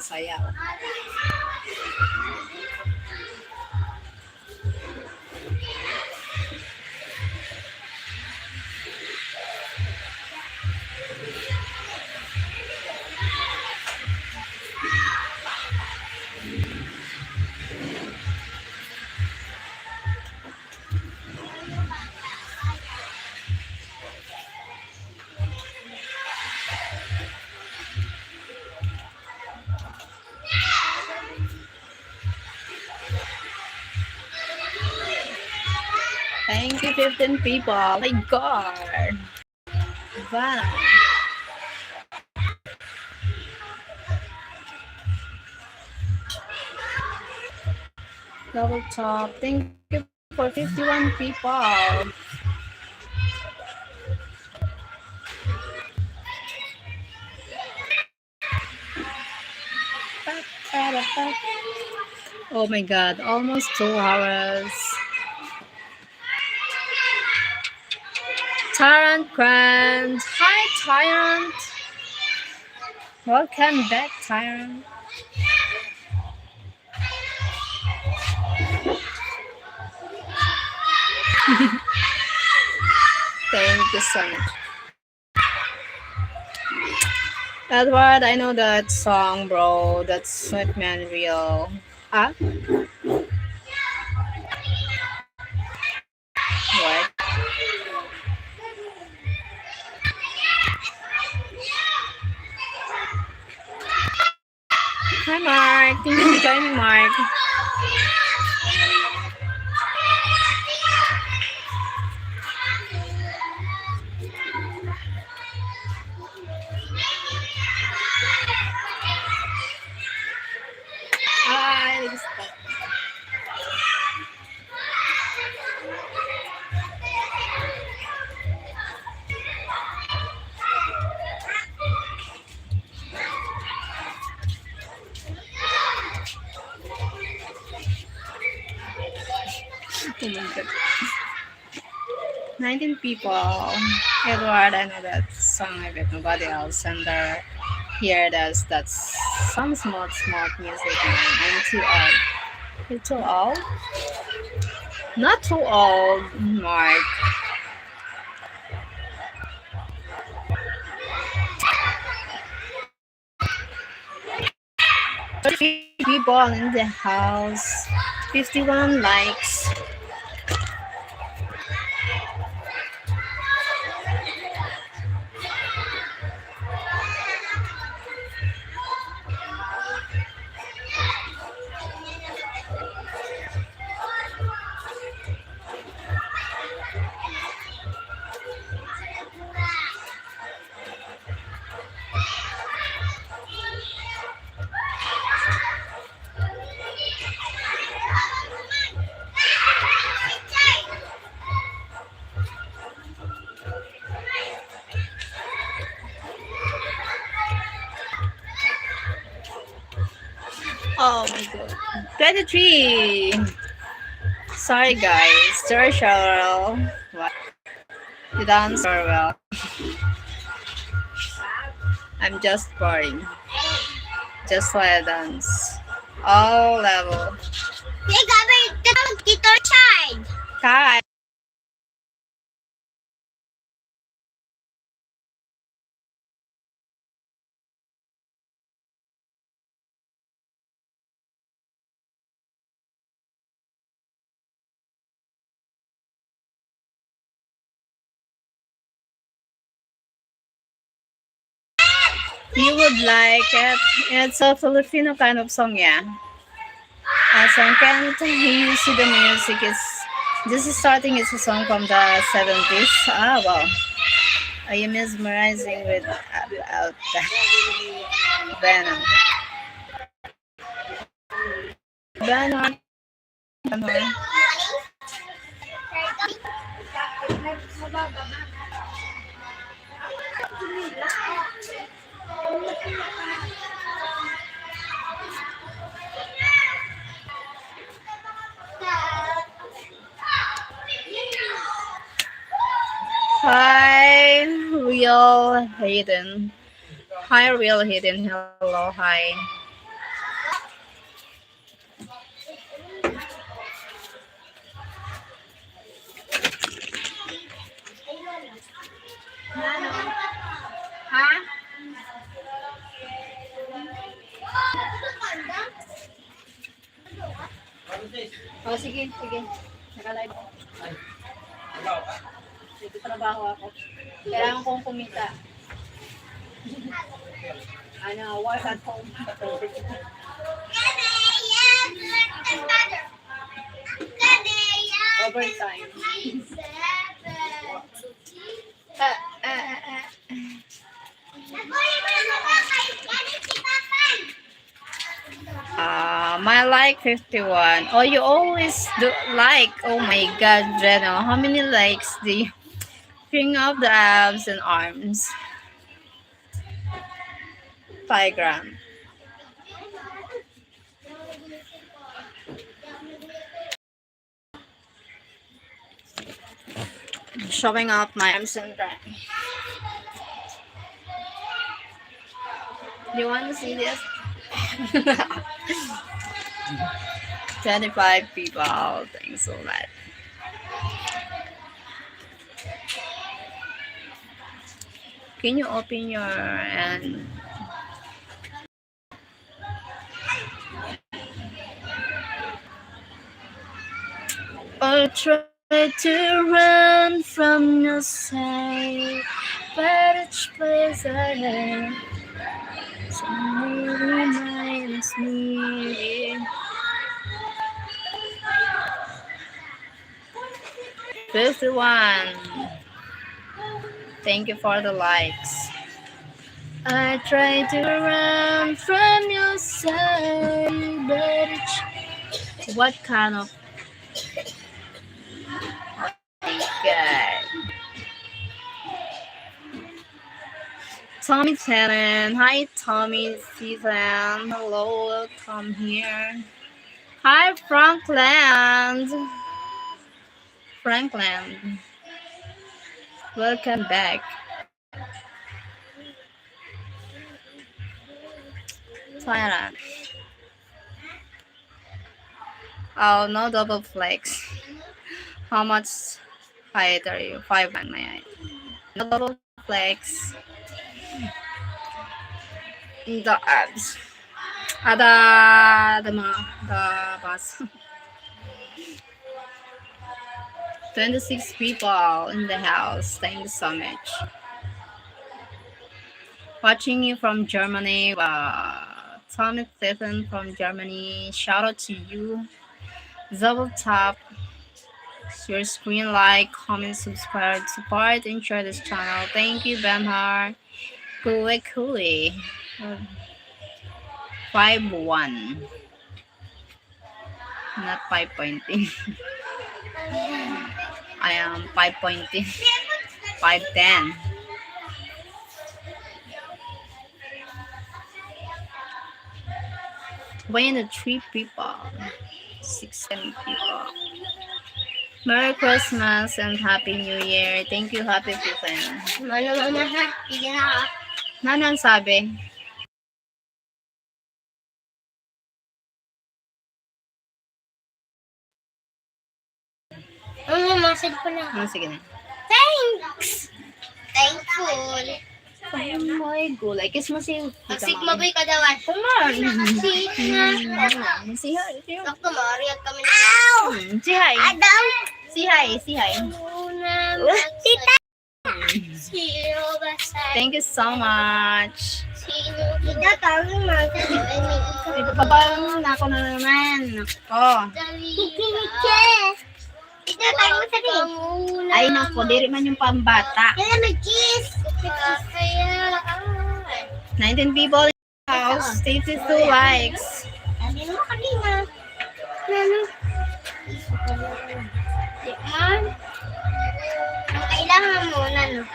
Sayaw. Thank you, 15 people. Oh my God. Wow. Double top. Thank you for 51 people. Oh my God, almost 2 hours. Tyrant Grant. Hi, Tyrant. Welcome back, Tyrant. Thank you so much. Edward, I know that song, bro. That's Sweet Man Real. Ah? What? Hi, Mark. Thank you for joining, Mark. Oh my god. 19 people. Edward, I know that song of it, nobody else. And here does that's some smart music, man. I'm too old. You're too old? Not too old, Mark. 30 people in the house. 51 likes. Oh my god. 23. Sorry guys. Cheryl. What? You dance very well. I'm just boring. Just why I dance. All level. Hey, Gabi, dito side. Kai. You would like it. It's a Filipino kind of song, yeah. Song can't you see the music is this is starting is a song from the 70s. Ah wow. Are you mesmerizing with about that Venom? Venom. Venom. Hi, real Hayden. Hi, real Hayden. Hello, hi. Ha? Oh, sige, sige. Naka-live ako. Nagtatrabaho ako. Kailangan kong kumita. Work at home. Overtime. Ah, ah, ah, ah. My like 51. Oh, you always do like. Oh my god, Reno. How many likes do you bring up the abs and arms? 5 gram. Showing off my arms and back. You want to see this? 25 people. Thanks so much. Can you open your and I'll try to run from your sight, but each place I am suddenly reminds me. 51. Thank you for the likes. I try to run from your side, but what kind of God. Tommy Tannen. Hi, Tommy Season. Hello, welcome here. Hi, Frankland. Franklin. Welcome back. Thailand. Oh, no double flex. How much height are you? 5'9" my height. No double flex. The abs. The bus. 26 people in the house. Thank you so much. Watching you from Germany. Tommy Stephen from Germany. Shout out to you. Double tap your screen, like, comment, subscribe, support, and share this channel. Thank you, Benhar. Cooley. 5'1". Not 5.0. I am 5.0. 5'10". When the 3 people, 6 people. Merry Christmas and Happy New Year. Thank you, Happy Putin. Ano ha? Sige na ha. Ano ang sabi? Message ko na. Sige na. Thanks! Thankful. Oh my gulay. Kiss mo si Magsigma boy ka daw. Come on. Si Si hi. Sakto, maariat kami na. Ow! Si hi. Adam! Si hi. Si hi. Tita! Sino ba sa... Thank you so much. Sino? Tita, tawag mo. Ipapabalang na ako na naman. Ako. Tita, tawag mo sa rin. Ay, naku. Diri man yung pambata. Kaya may kiss. Kaya... 19 people in the house. 82 likes. Sabi mo kanina. Ano? Yan. Ang kailangan mo, ano?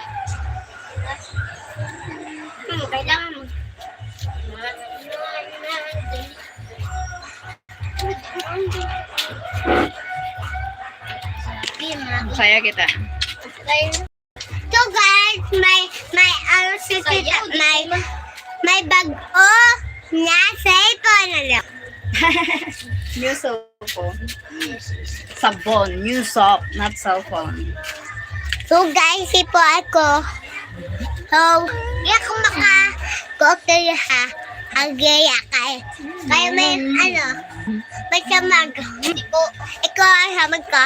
Kailangan mo. Saya kita. So guys, my bag na cellphone na lang. New cellphone. Sabon. New soap. Not cellphone. So guys, ipo ako. So, di ako maka-cocktail ha. Agaya kay. Kaya may may samag. Ikaw ang samag ko.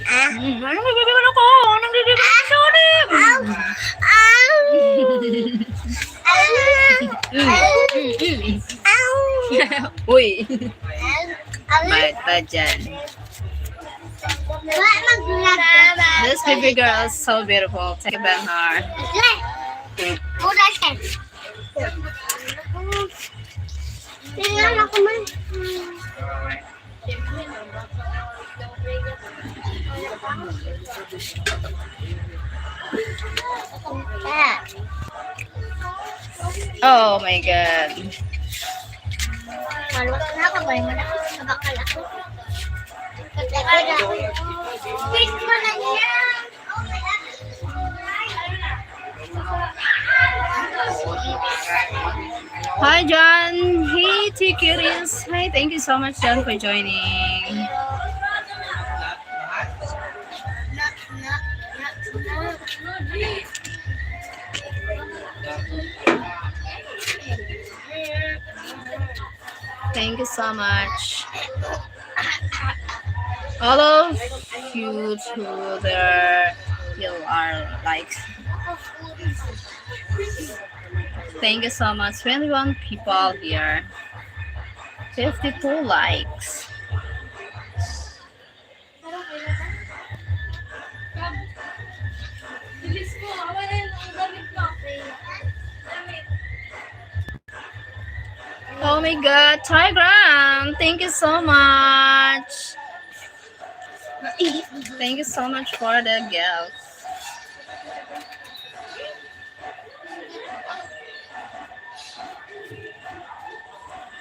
Anong bibigyan ako? Anong bibigyan ako? Sorry! Uy! Bait pa dyan. This baby girl is so beautiful. Take a Benhar. Mura siya. Tingnan ako man. Oh my god. Malwat na ako ba? Mabakal ako. Wait mo na niya. Hi, John. Hey, Tikiris. Hi, thank you so much, John, for joining. Thank you so much. All of you two there, you are like. Thank you so much. 21 people here. 52 likes. Oh my god, Tigram, thank you so much. Thank you so much for the gift.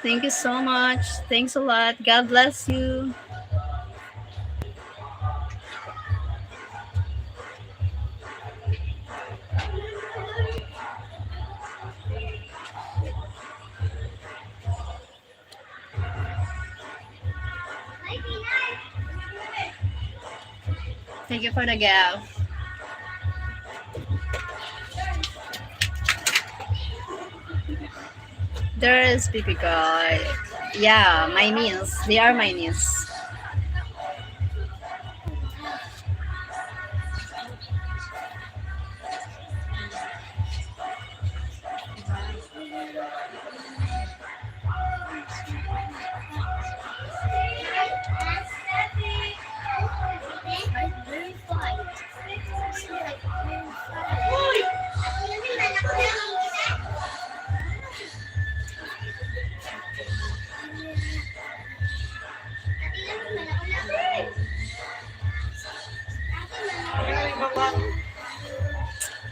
Thank you so much. Thanks a lot. God bless you. Thank you for the gift. There is Pipi girl. Yeah, my niece. They are my niece.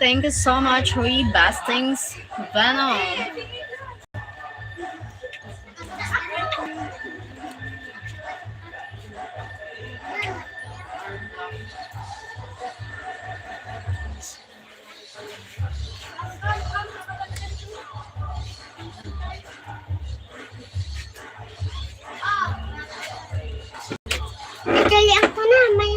Thank you so much, Rui Bastings. Venom. Kalian ko na, may...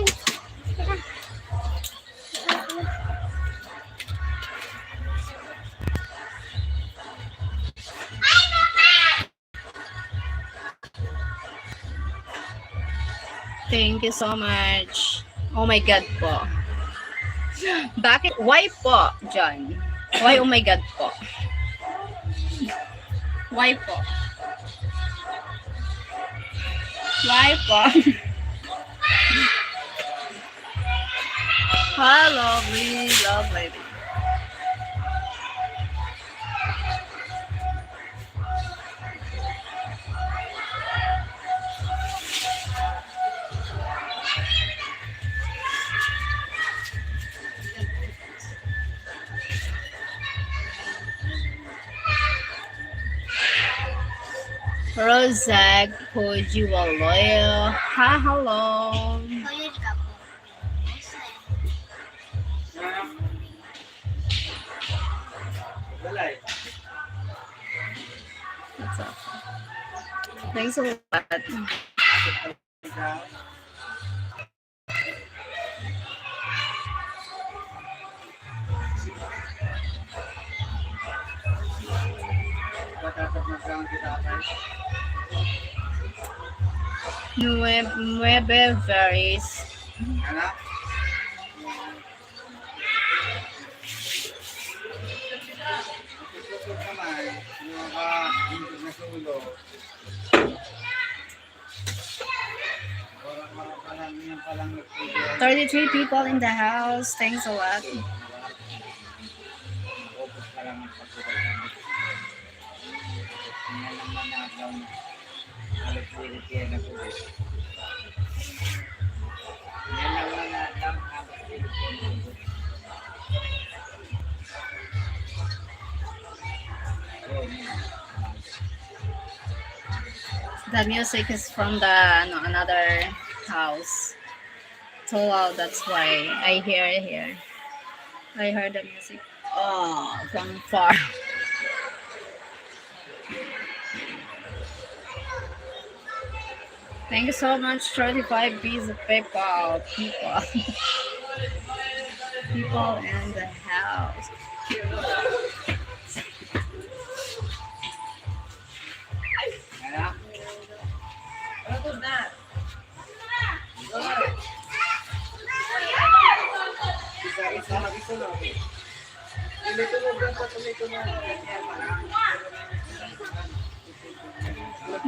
Thank you so much. Oh my God po. Bakit? Why po, John? Why oh my God po? Why po? Why po? Hi, lovely, love lady. Rosag Pujiwaloyo. Hi, hello. Kaya ka po. What's up? Thanks a lot. Nueve varies. $33 people in the house. Thanks a lot. The music is from the another house. So loud, that's why I hear it here. I heard the music. Oh, from far. Thank you so much, 35 pieces of PayPal people. People in the house.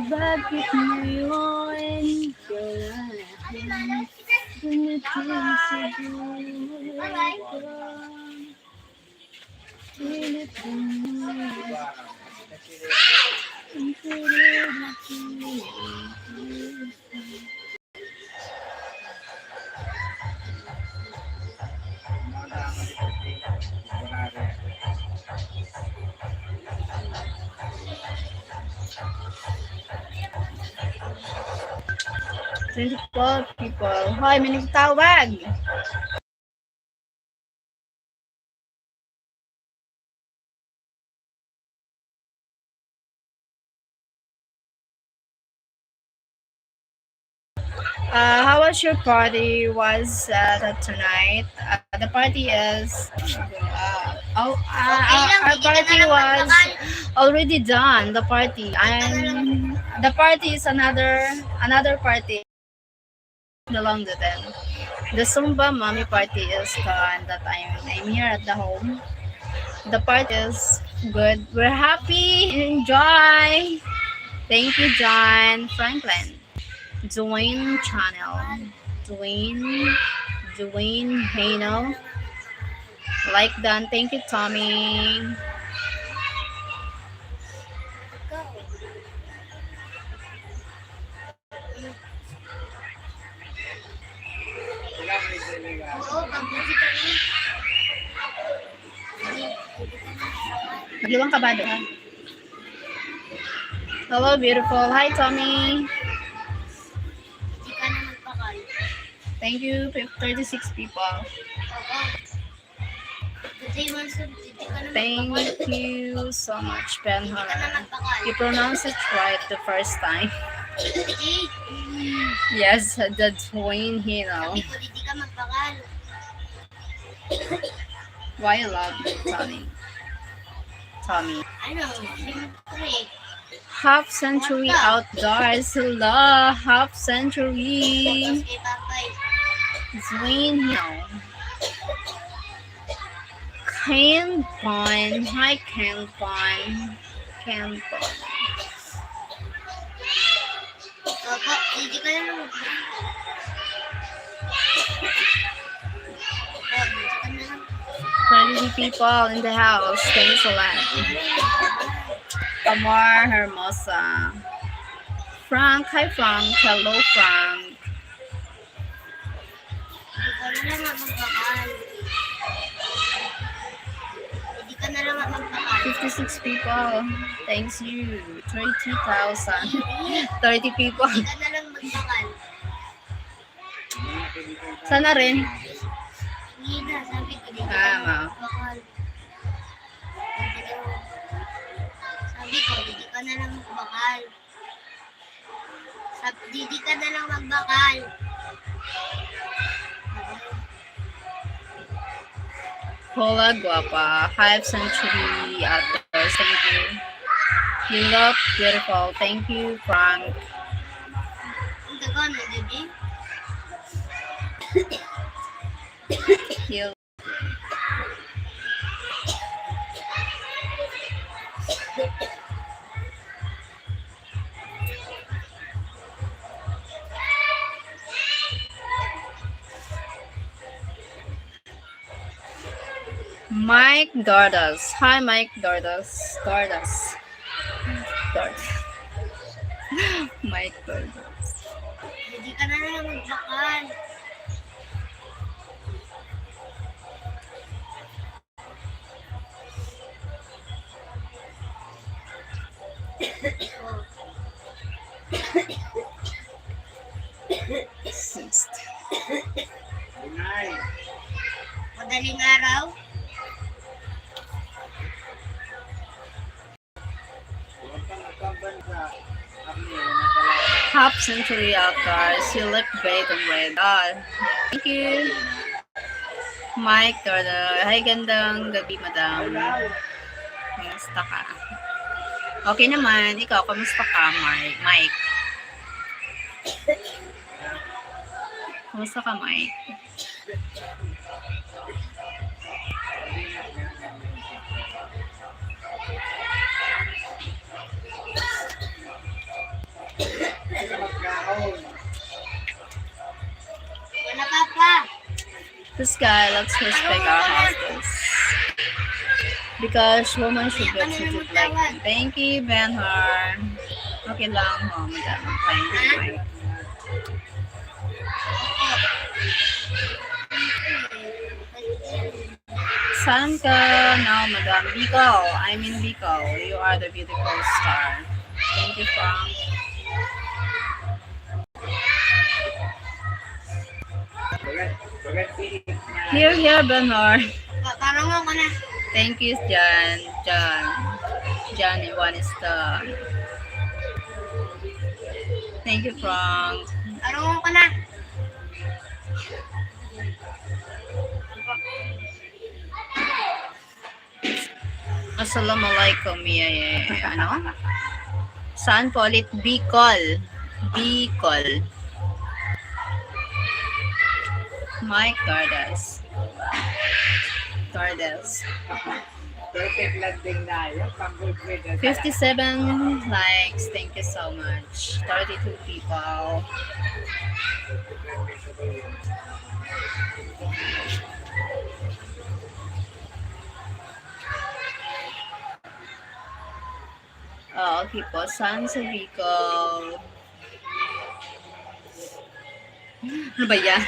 Bakit ngayon kailangan dumating sa buhay ko? Pilit mo ang tulad na people. Hoy, may nagtawag. How was your party? Was tonight? The party is. Okay lang, Our hindi ka na party lang was magbakan. already done. The party. Hindi ka na lang. The party is another party. Belong to them. The Zumba mommy party is done. That I'm here at the home. The party is good. We're happy. Enjoy. Thank you, John Franklin. Dwayne Channel. Dwayne. Dwayne Hano. Like done. Thank you, Tommy. Oo, pag-busy kami. Maglibang kabado ha. Hello, beautiful. Hi, Tommy. Hindi ka na magpakal. Thank you, 36 people. Oo. Today, Monson, hindi ka na Thank magpakal. you so much, Hindi ka na Benhar. magpakal. You pronounce it right the first time. Hindi. Yes, the Dwayne Hino. Sabi ko, hindi ka magpakal. Why you love me, Tommy? Tommy. Ano, siyempre. Half century outdoors. Hello, half century. Tapos kay Papay. Dwayne Hino. Ken Bon. Hi, Ken Bon. Ken Bon. Opo, hindi ka na lang. Opo, hindi ka na lang. 20 people in the house. Thanks a lot. Amar Hermosa. Frank. Hi, Frank. Hello, Frank. Hindi ka na lang magpakal. Hindi ka na lang magpakal. 56 people. Thanks you. 30,000. 30 people. Hindi ka na lang magpakal. Sana rin. Hindi na, sabi ko, hindi ka Tama. na magpakal. Sabi ko, hindi ka na lang magbakal. Sabi, hindi ka na lang magbakal. Hola, guapa. 5 century outdoors. Thank you. You look beautiful. Thank you, Frank. Ang taga na, Didi. You. Mike Dordas. Hi, Mike Dordas. Dordas. Dordas. Mike Dordas. Hindi ka na lang magbakal. Sixth. Madaling araw. Half century outdoors. You look great in red. Thank you. Mike Dordas. Hi, gandang gabi, madam. Kamusta ka? Okay naman. Ikaw, kamusta ka, Mike? Kamusta ka, Mike? Wala ka pa. This guy, let's respect our husbands. Because women should be treated like men. Thank you, Benhar. Okay lang, ho, madam. Thank you, Mike. Saan ka now, madam? Bicol. I'm in Bicol. You are the beautiful star. Thank you, Frank. Here, Benhar. Parang ako na. Thank you, John. Johnny, one is the. Thank you, Frank. Marunong ka na. Assalamualaikum. Ano? Saan po ulit? Bicol. Bicol. Mike Cardes. Cardes. Perfect landing na yun. Pang-good with the 57 likes. Thank you so much. 32 people. Oh, okay po. Saan sa Bicol? Ano ba yan?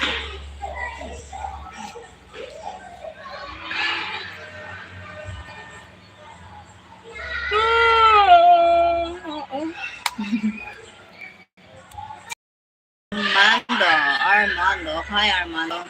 Armando. Hi, Armando.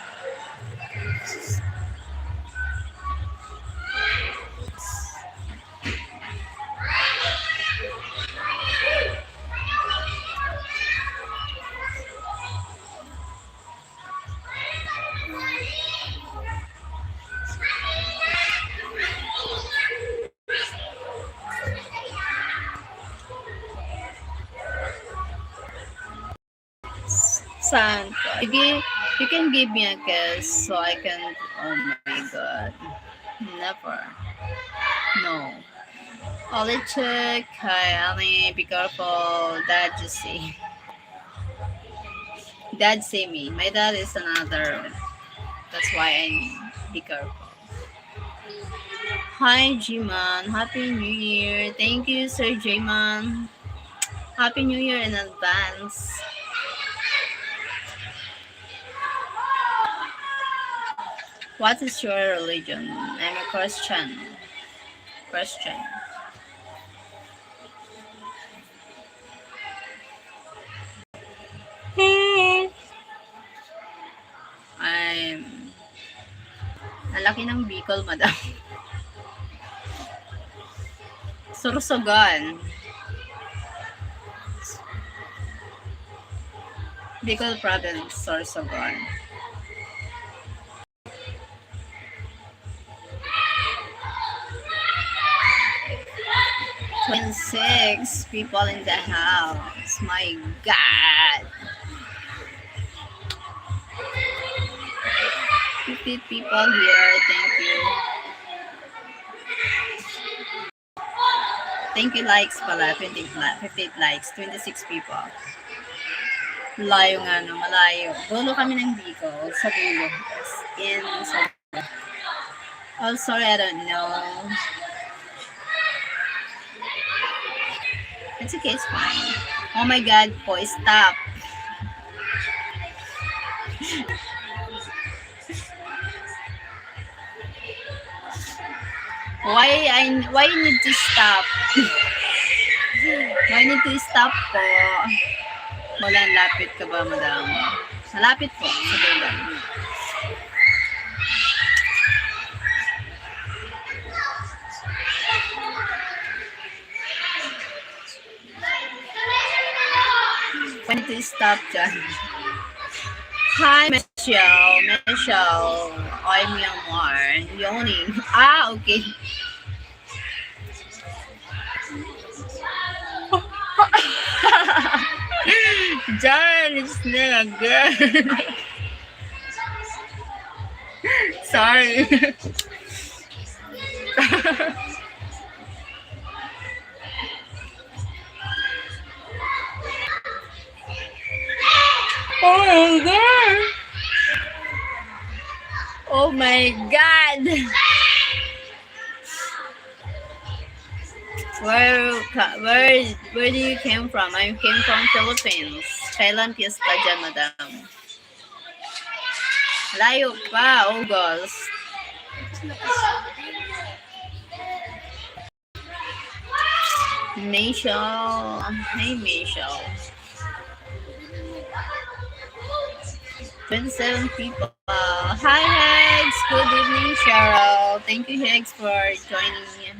Saan? You can give me a kiss so I can. Oh my god. Never. No. Ollie check. Hi, Annie. Be careful. Dad just see. Dad see me. My dad is another. That's why I be careful. Hi, G-Man. Happy New Year. Thank you, Sir J-Man. Happy New Year in advance. What is your religion? I'm a Christian. Christian. Ang laki ng Bicol, madam. Sorsogon. Bicol Province, Sorsogon. 26 people in the house. My God. 50 people here. Thank you. Thank you likes pala. 58 likes. 26 people. Malayo nga no. Malayo. Dulo kami ng Bicol. Sa dulo. Oh, sorry. I don't know. It's okay, it's fine. Oh my God po, stop. Why need to stop? Why need to stop po? Wala, lapit ka ba, madam? Malapit po, sa dulo. I need to stop dyan. Hi, Michelle. I'm Myanmar. Yawning. Ah, okay. John, it's not good. Sorry. Oh my God! Oh my God! Where do you came from? I came from Philippines. Kailan piyesta dyan, madam? Layo pa, August. Michelle. Hey, Michelle. 27 people. Hi, Hex. Good evening, Cheryl. Thank you, Hex, for joining me.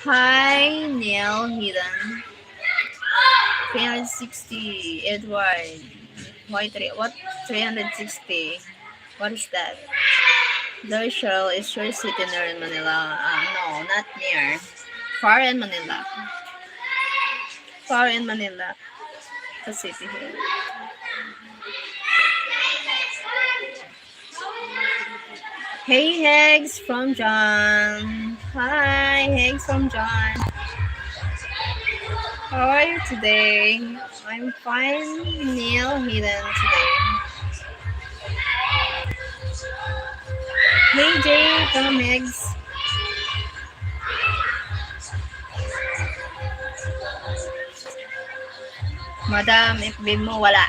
Hi, Neil Hidden. 360. Edward. Why three? What 360? What is that? Darshall is your city near in Manila. No, not near. Far in Manila. Far in Manila. The city here. Hey, Hegs from John. Hi, Hegs from John. How are you today? I'm fine. Neil Hidden today. Hey, Jay from Hegs. Madam, FB mo wala.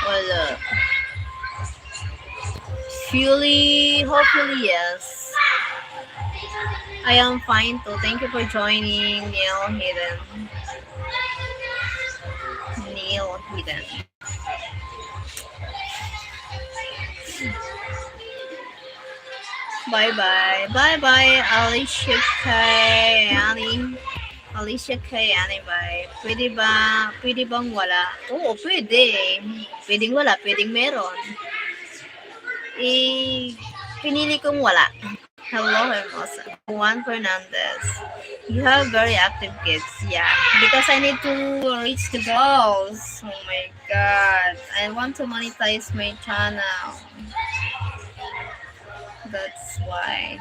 Wala. Hopefully yes. I am fine too. Thank you for joining, Neil Hidden. Neil Hidden. Bye-bye. Bye-bye, Alicia Kay Annie. Alicia Kay Annie, bye. Pwede bang wala? Oo, pwede. Pwedeng wala, pwedeng meron. Pinili kong wala. Hello, Hermosa. Juan Fernandez. You have very active kids. Yeah, because I need to reach the goals. Oh my God. I want to monetize my channel. That's why.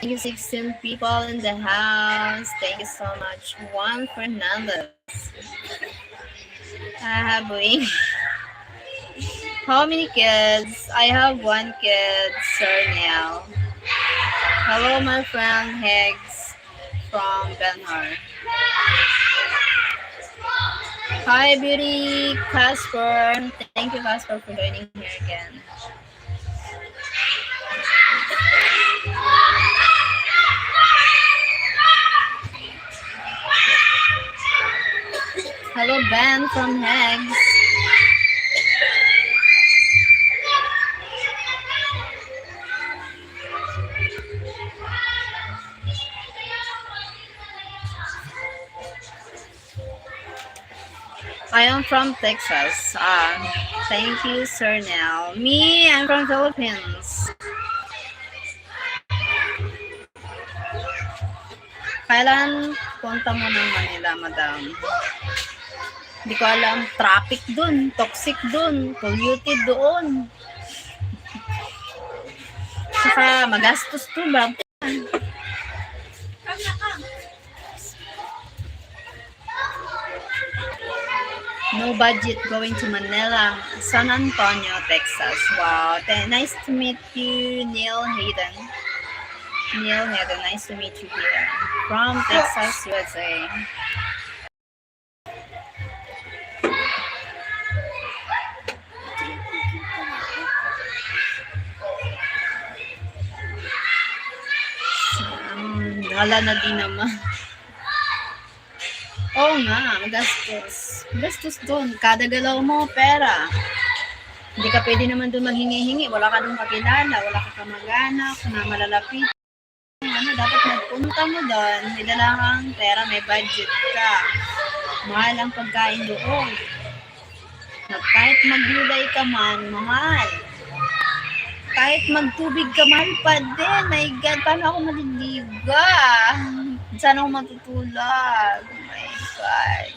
Thank you, 16 people in the house. Thank you so much. Juan Fernandez. I have wing. How many kids? I have one kid, Sir Neil. Hello, my friend Higgs from Benhar. Hi, Beauty Casper. Thank you, Casper, for joining here again. Hello, Ben from Higgs. I am from Texas. Thank you, Sir Nell. Me, I'm from Philippines. Kailan punta mo ng Manila, madam? Hindi ko alam. Traffic dun. Toxic dun. Polluted doon. Saka magastos dun. No budget going to Manila. San Antonio, Texas. Wow. Nice to meet you, Neil Hayden. Neil Hayden, nice to meet you here. From Texas, USA. Wala na din naman. Oo nga, magastos. Gastos doon. Kada galaw mo, pera. Hindi ka pwede naman doon maghingi-hingi. Wala ka doon kakilala. Wala ka kamag-anak na malalapit. Dapat magpunta mo doon. May dalang pera, may budget ka. Mahal ang pagkain doon. Kahit maglulay ka man, mahal. Kahit magtubig ka, mahal pa din. My God, paano ako maliliga? Saan ako matutulog? Oh my God.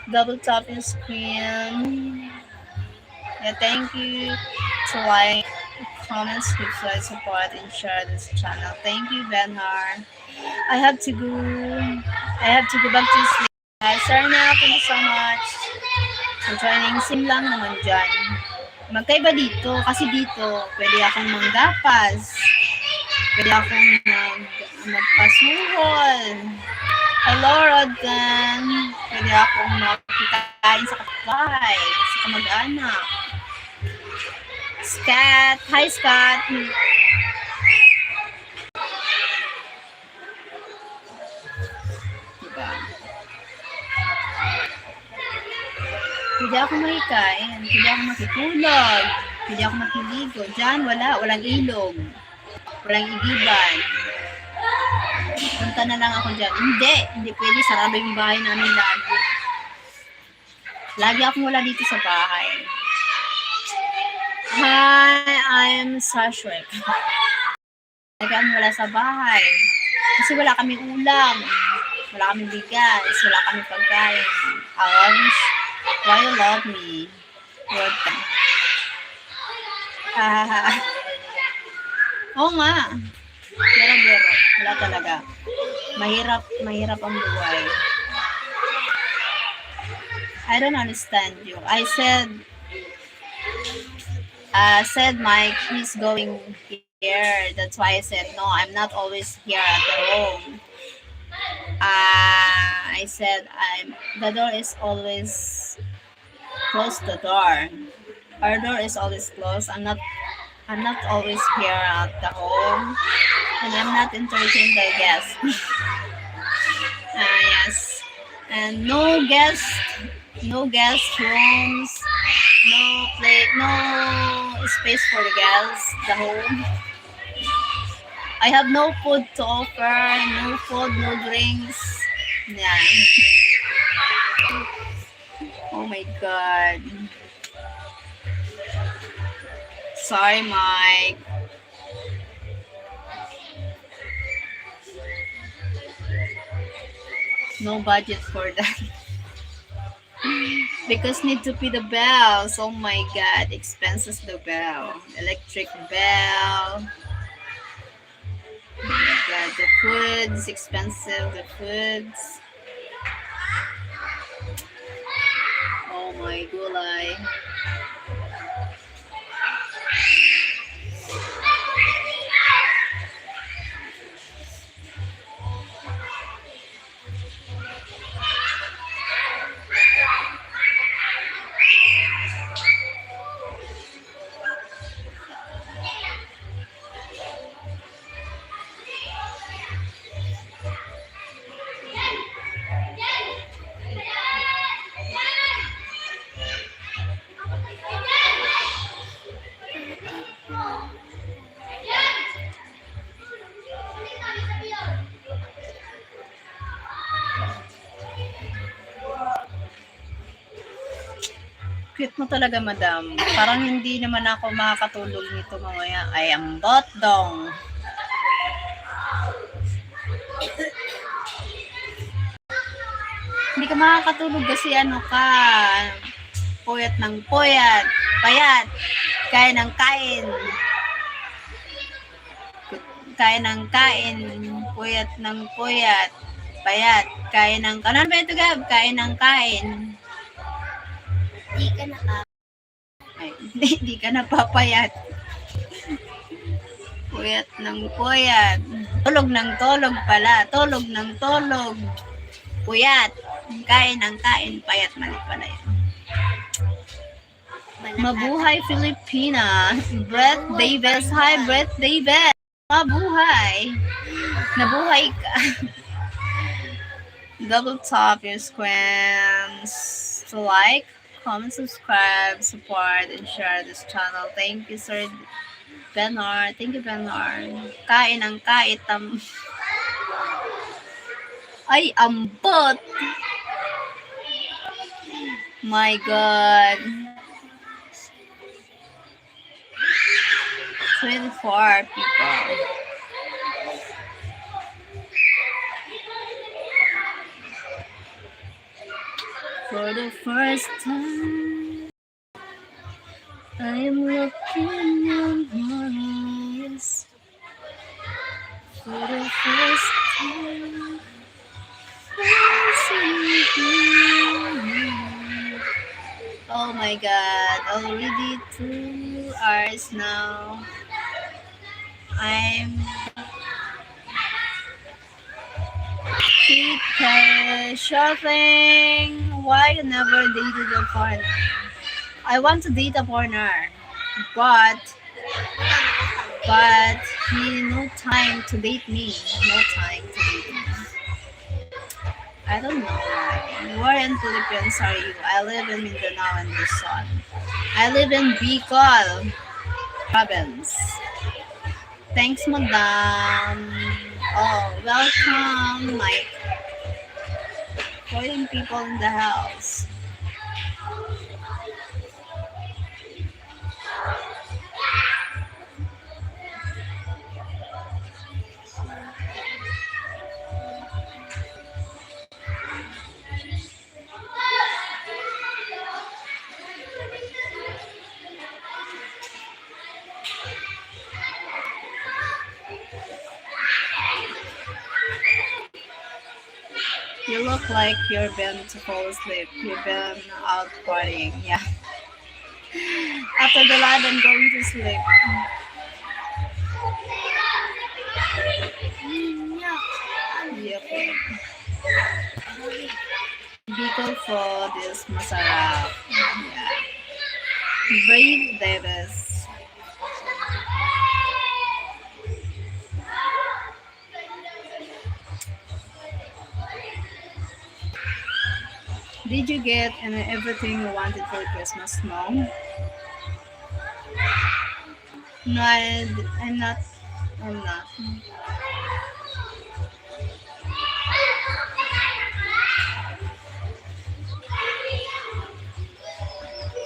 Double tap yung screen. Yeah, thank you to like, comment, subscribe, support, and share this channel. Thank you, Benhar. I have to go back to sleep. Sir Nell, thank you so much for joining. Sim lang naman dyan. Magkaiba dito, kasi dito, pwede akong manggapas. Pwede akong magpasuhol. Hello, Rodden. Pwede akong makikain sa kapitbahay, sa kamag-anak. Scott. Hi, Scott. Diba? Pwede akong makikain. Pwede akong makitulog. Hindi ako makiligo. Diyan, walang ilog. Walang igiban. Punta na lang ako dyan. Hindi pwede. Sarado yung bahay namin lagi. Lagi akong wala dito sa bahay. Hi, I'm Sashwek. Lagi akong wala sa bahay. Kasi wala kaming ulam. Wala kaming bigas. Wala kaming pagkain. Orange, why you love me? What? Oo nga. Pero. Wala talaga. Mahirap ang buhay. I don't understand you. I said Mike, he's going here. That's why I said, no, I'm not always here at the home. I said, the door is always closed. The door. Our door is always closed. I'm not always here at the home, and I'm not entertaining the guests. Yes, and no guest rooms, no space for the guests. The home. I have no food to offer. No food, no drinks. Yeah. Oh my God. Sorry, Mike. No budget for that. Because need to pay the bells. Oh my God, expenses the bell. Electric bell. Oh my God, the food's expensive. The foods. Oh my gulay. Cute mo talaga, madam. Parang hindi naman ako makakatulog nito mamaya. Ay, ang botdong. Hindi ka makakatulog kasi ano ka. Puyat ng puyat. Payat. Kain ng kain. Kain ng kain. Puyat ng puyat. Payat. Kain ng... Ano ba ito, Gab? Kain ng kain. Di ka na Ay, hindi ka napapayat. Puyat ng puyat. Tulog ng tulog pala. Tulog ng tulog. Puyat. Kain ng kain. Payat. Mali pala yun. Mabuhay Filipina. Brett Davis. Hi, Brett Davis. Mabuhay. Nabuhay ka. Double tap your screens to like, comment, subscribe, support, and share this channel. Thank you, Sir Benor. Thank you, Benor. Kain ang kaitam. Ay, ambot. My God. 24 people. For the first time, I am looking in your eyes. For the first time, I see you. Oh my God, already 2 hours now. I'm shopping. Why you never dated a foreigner? I want to date a foreigner, but he no time to date me. No time to date me. I don't know why. Where in Philippines are you? I live in Mindanao and Luzon. I live in Bicol province. Thanks, madam. Oh, welcome, my 14 people in the house. You look like you've been to fall asleep. You've been out partying. Yeah. After the live, I'm going to sleep. Yep. Bicol food is masarap. Yeah. Brave Davis. Did you get everything you wanted for Christmas? No. No, I'm not. I'm not.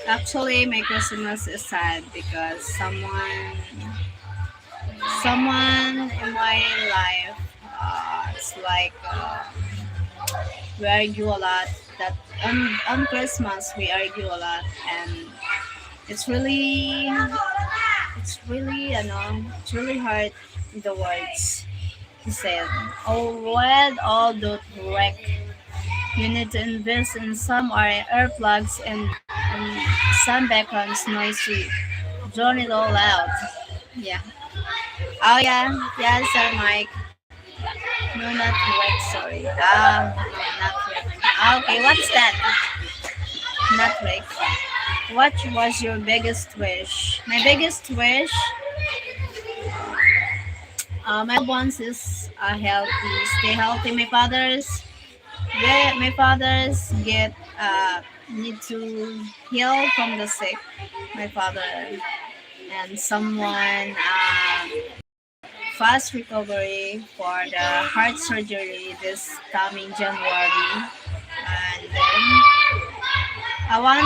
Actually, my Christmas is sad because someone in my life, it's like we argue a lot. That on Christmas we argue a lot, and it's really, it's really hard the words he said. Oh, red all the wreck. You need to invest in some or earplugs and some backgrounds noisy. Drown it all out. Yeah. Oh yeah, yeah, sir Mike. No, not wreck. Sorry. No, not wreck. Okay, what's that? Not wreck. What was your biggest wish? My biggest wish, my loved ones is healthy, stay healthy. My father's get need to heal from the sick. My father and someone fast recovery for the heart surgery this coming January. And then I want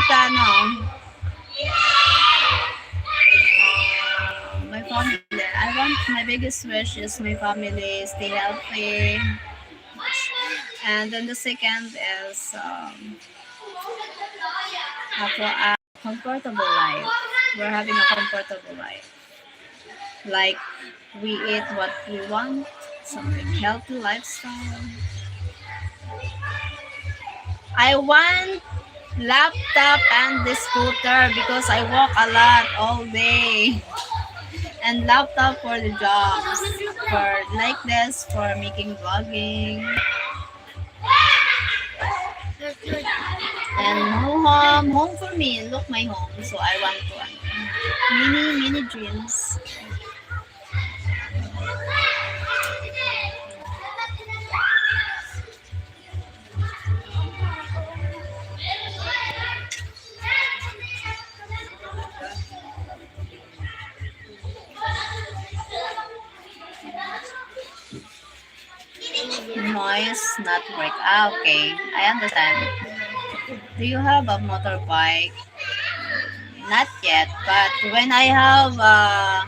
my family. I want my biggest wish is my family stay healthy. And then the second is a comfortable life. We're having a comfortable life. Like we eat what we want, something healthy lifestyle. I want laptop and the scooter because I walk a lot all day. And laptop for the jobs, for like this, for making vlogging. And home for me. Look my home. So I want mini dreams. Noise not break. Okay, I understand. Do you have a motorbike? Not yet, but when I have I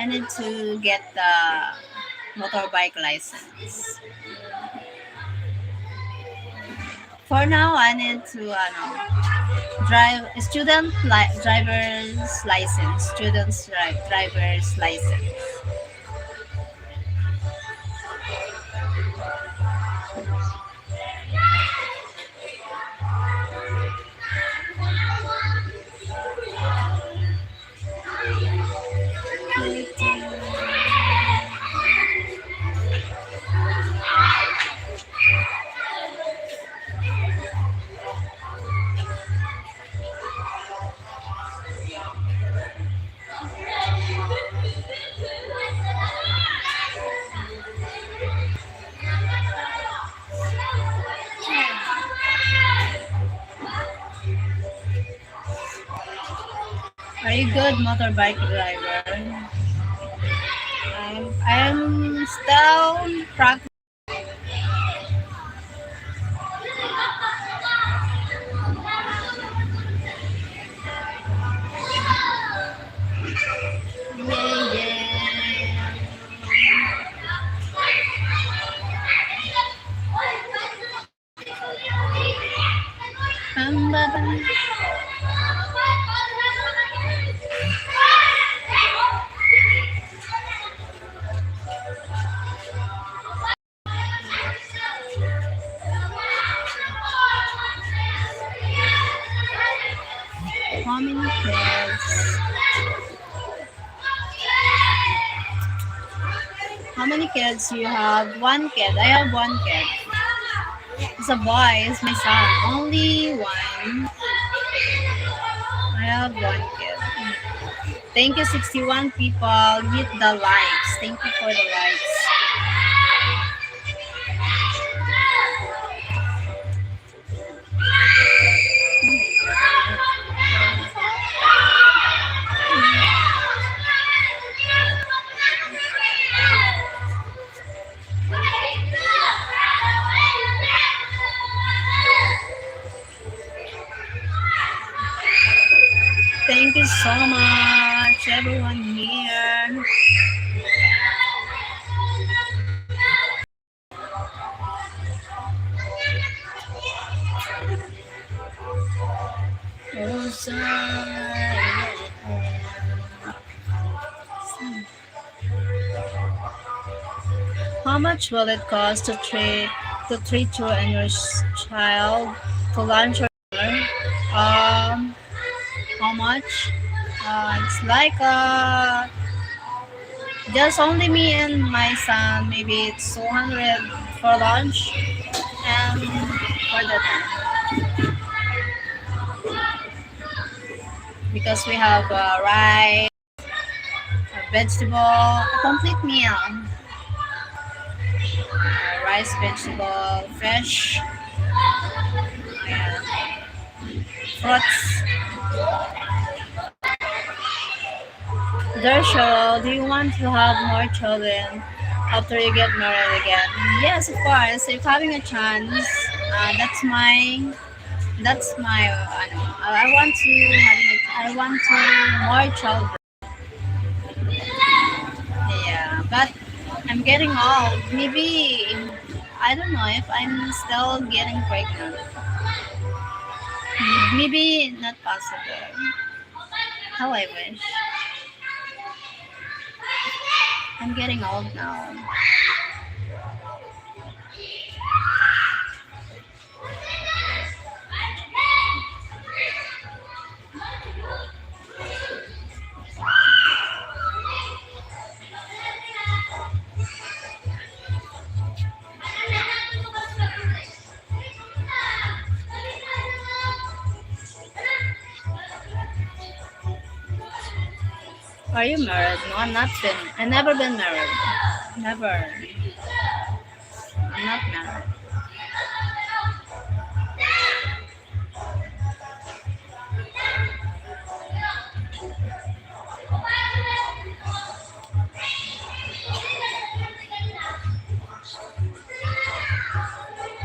need to get the motorbike license. For now, I need to drive driver's license, driver's license. Are you good motorbike driver? I'm still practicing. Yeah, yeah. Ba, ba. How many kids? How many kids you have? One kid. I have one kid. It's a boy. It's my son. Only one. I have one kid. Thank you, 61 people. Hit the likes. Thank you for the likes. Thank you so much, everyone here. Oh, how much will it cost to treat you and your child to lunch or dinner? How much? It's like just only me and my son. Maybe it's 200 for lunch and for the dinner because we have rice, a vegetable, a complete meal. Rice, vegetable, fish, and fruits. Darshal, do you want to have more children after you get married again? Yes, of course. If having a chance, I want to I want to more children. Yeah, but I'm getting old. Maybe I don't know if I'm still getting pregnant. Maybe not possible. How I wish. I'm getting old now. Are you married? No, I'm not been. I never been married. Never. I'm not married.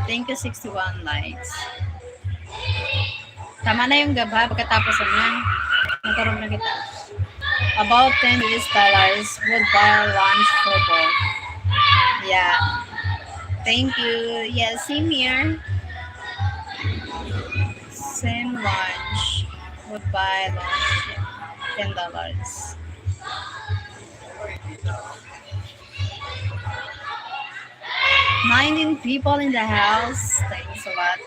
Thank you, 61 likes. Tama na yung gaba pagkatapos na. Nagkaroon na kita. About 10 US dollars would buy lunch for both. Yeah. Thank you. Yeah, same here. Same lunch. Would buy lunch. $10. 19 people in the house. Thanks a lot.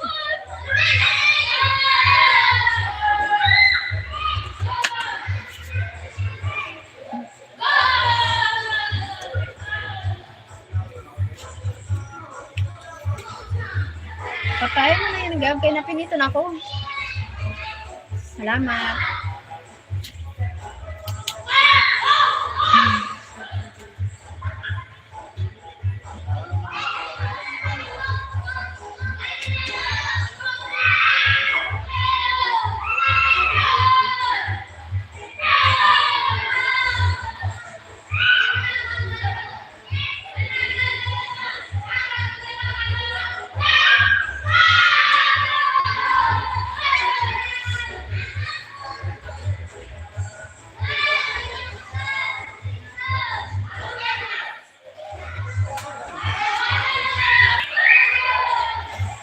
Patayin mo na yung gab kay napinito na ako. Salamat.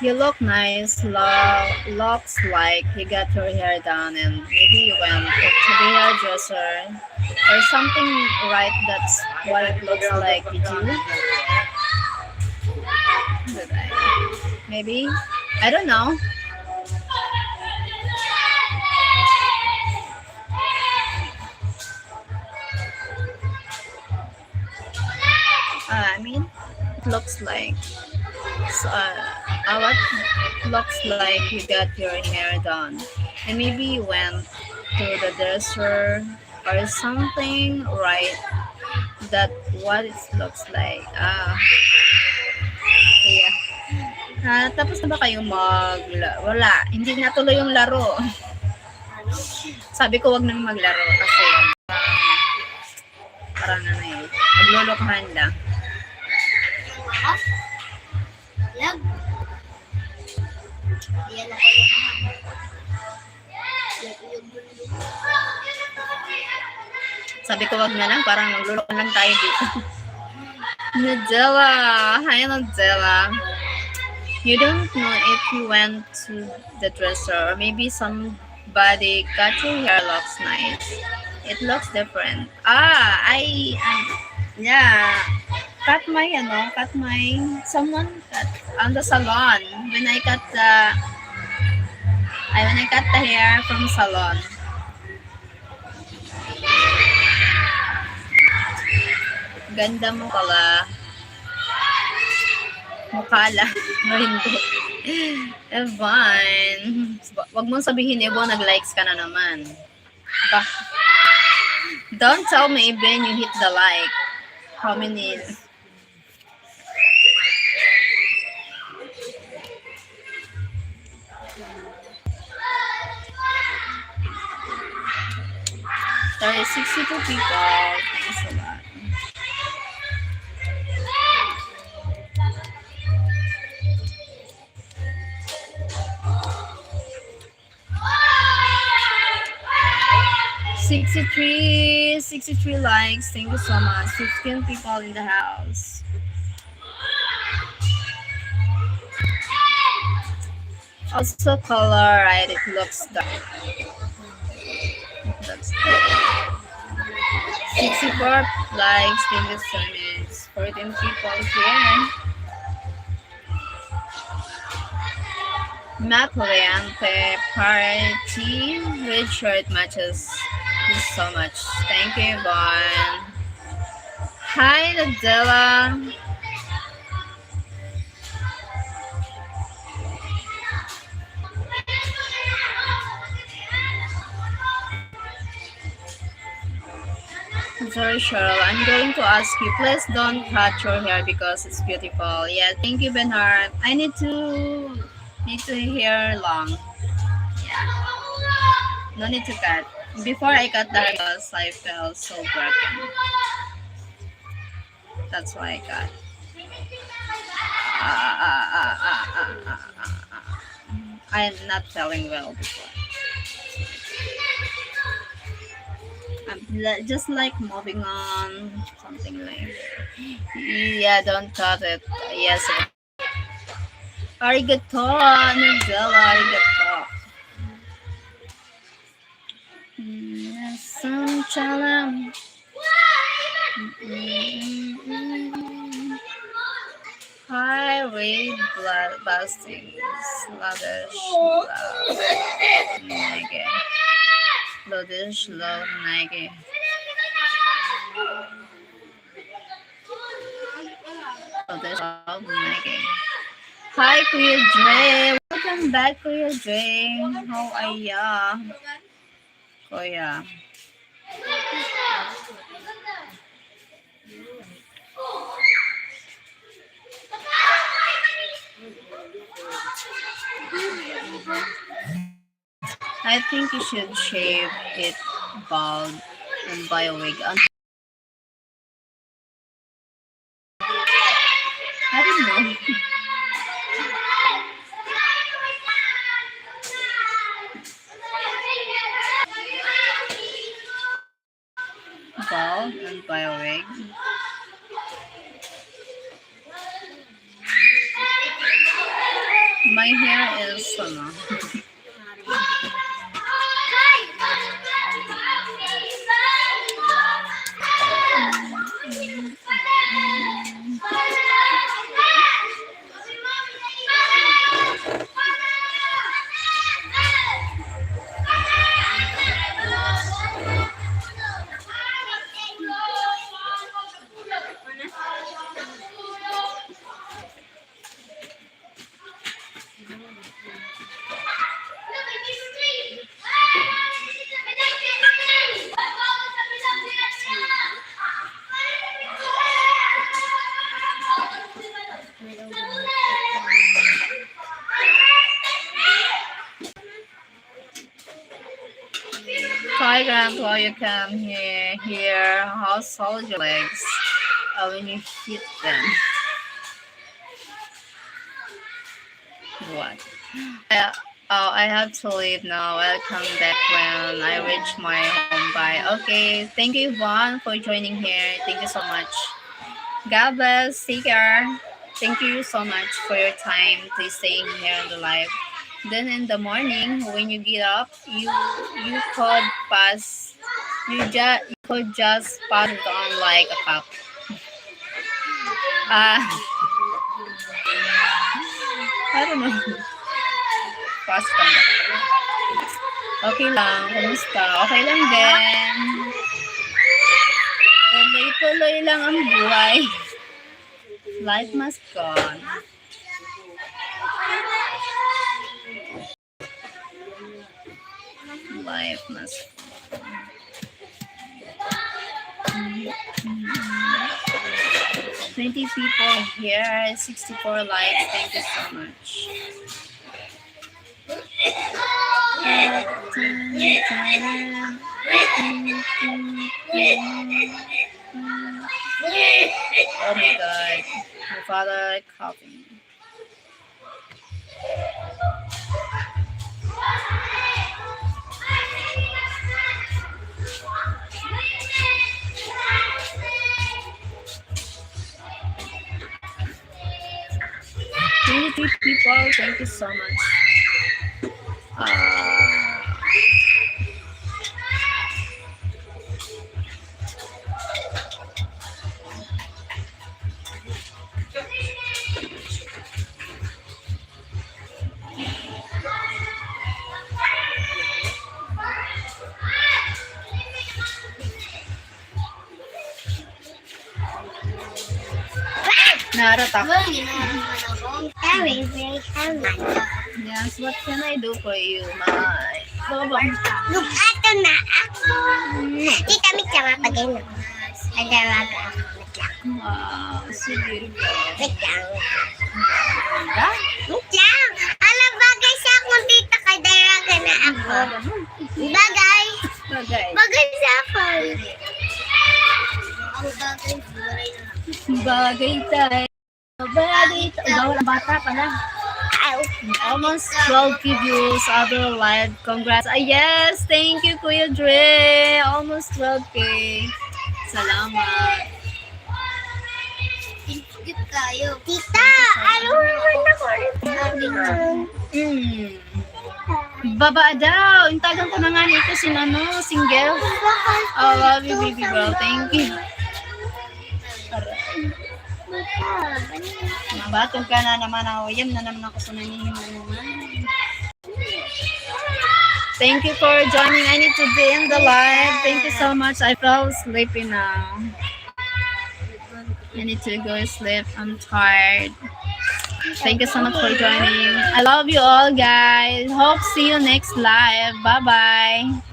You look nice. Looks like you got your hair done and maybe you went to the hairdresser or something, right? That's what it looks like. Did you? Did I? Maybe? I don't know. I mean, it looks like so, what looks like you got your hair done, and maybe you went to the dresser or something, right? That what it looks like. Yeah. Tapos na ba kayo wala, hindi natuloy yung laro. Sabi ko wag nang maglaro kasi parang ano eh, maglulukuhan lang. Lag. Yan ako naman. Sabi ko wag na lang, parang maglulukuhan lang tayo dito. Nadella. Hi, Nadella. You don't know if you went to the dresser or maybe somebody cut your hair looks nice. It looks different. Yeah, someone cut on the salon when I cut the hair from salon. Ganda mo pala. Mukha lang. No, hindi. Evan. Wag mong sabihin, Evo, nag-likes ka na naman. Ba? Don't tell me, Eben, you hit the like. How many? There is 62 people. Thanks a lot. Sixty-three likes. Thank you so much. 15 people in the house. Also color, right? It looks dark. That's 64 likes. Thank you so much. 14 people here. Matt Leante party. Red shirt matches. Thank you so much. Thank you, Yvonne. Hi, Nadella. I'm sorry, Cheryl. I'm going to ask you, please don't cut your hair because it's beautiful. Yeah, thank you, Benhart. I need to hair long. Yeah. No need to cut. Before I cut the hair because I felt so broken. That's why I cut. I'm not feeling well before. I'm just like moving on, something like. Yeah, don't cut it. Yes. Arigato, Nigella, arigato. Some challenge. High rate blood busting, sluggish, nage. Sluggish, low, nage. Sluggish, low, nage. Hi, Kuya Dre. Welcome back, Kuya Dre. How are ya? Kuya. I think you should shave it bald and buy a wig. I don't know. Bald and buy a wig. My my hair is Hi grandpa, you can hear how solid your legs when you hit them. What? I have to leave now. I'll come back when I reach my home. Bye. Okay. Thank you, Yvonne, for joining here. Thank you so much. God bless. Take care. Thank you so much for your time to staying here on the live. Then in the morning, when you get up, you could pass. You could just pass it on like a cup. I don't know. Pass it on. Okay lang. Kumusta? Okay lang din. Tuloy-tuloy lang ang buhay. Life must go on. Life must go on. 20 people here, 64 likes. Thank you so much. Oh my god, my father coughing. Three people, thank you so much. Narat ako. Very, very heavy. Yes, what can I do for you, my babang? Look, ato na ako. Di kami kamapagay na. Adaraga ako. Wait lang. Sige. Wait lang. Ganda. Wait lang. Alam, bagay sa akong dito kay Daraga na ako. Bagay. Bagay. Bagay sa akin. Ang bagay, buhay na. Bagay tayo. Bagay tayo. Bawal ang bata pala. Almost 12 views, other live. Congrats. Yes, thank you, Kuya Dre. Almost 12K. Salamat. Thank kayo. Tita, ayaw naman ako rin. Baba daw. Intagan ko na nga nito single. Oh, love you, baby girl. Thank you. Mabatong ka na naman ako. Yan na naman ako sa nanihimo naman. Thank you for joining. I need to be in the live. Thank you so much. I fell sleepy now. I need to go sleep. I'm tired. Thank you so much for joining. I love you all, guys. Hope see you next live. Bye-bye.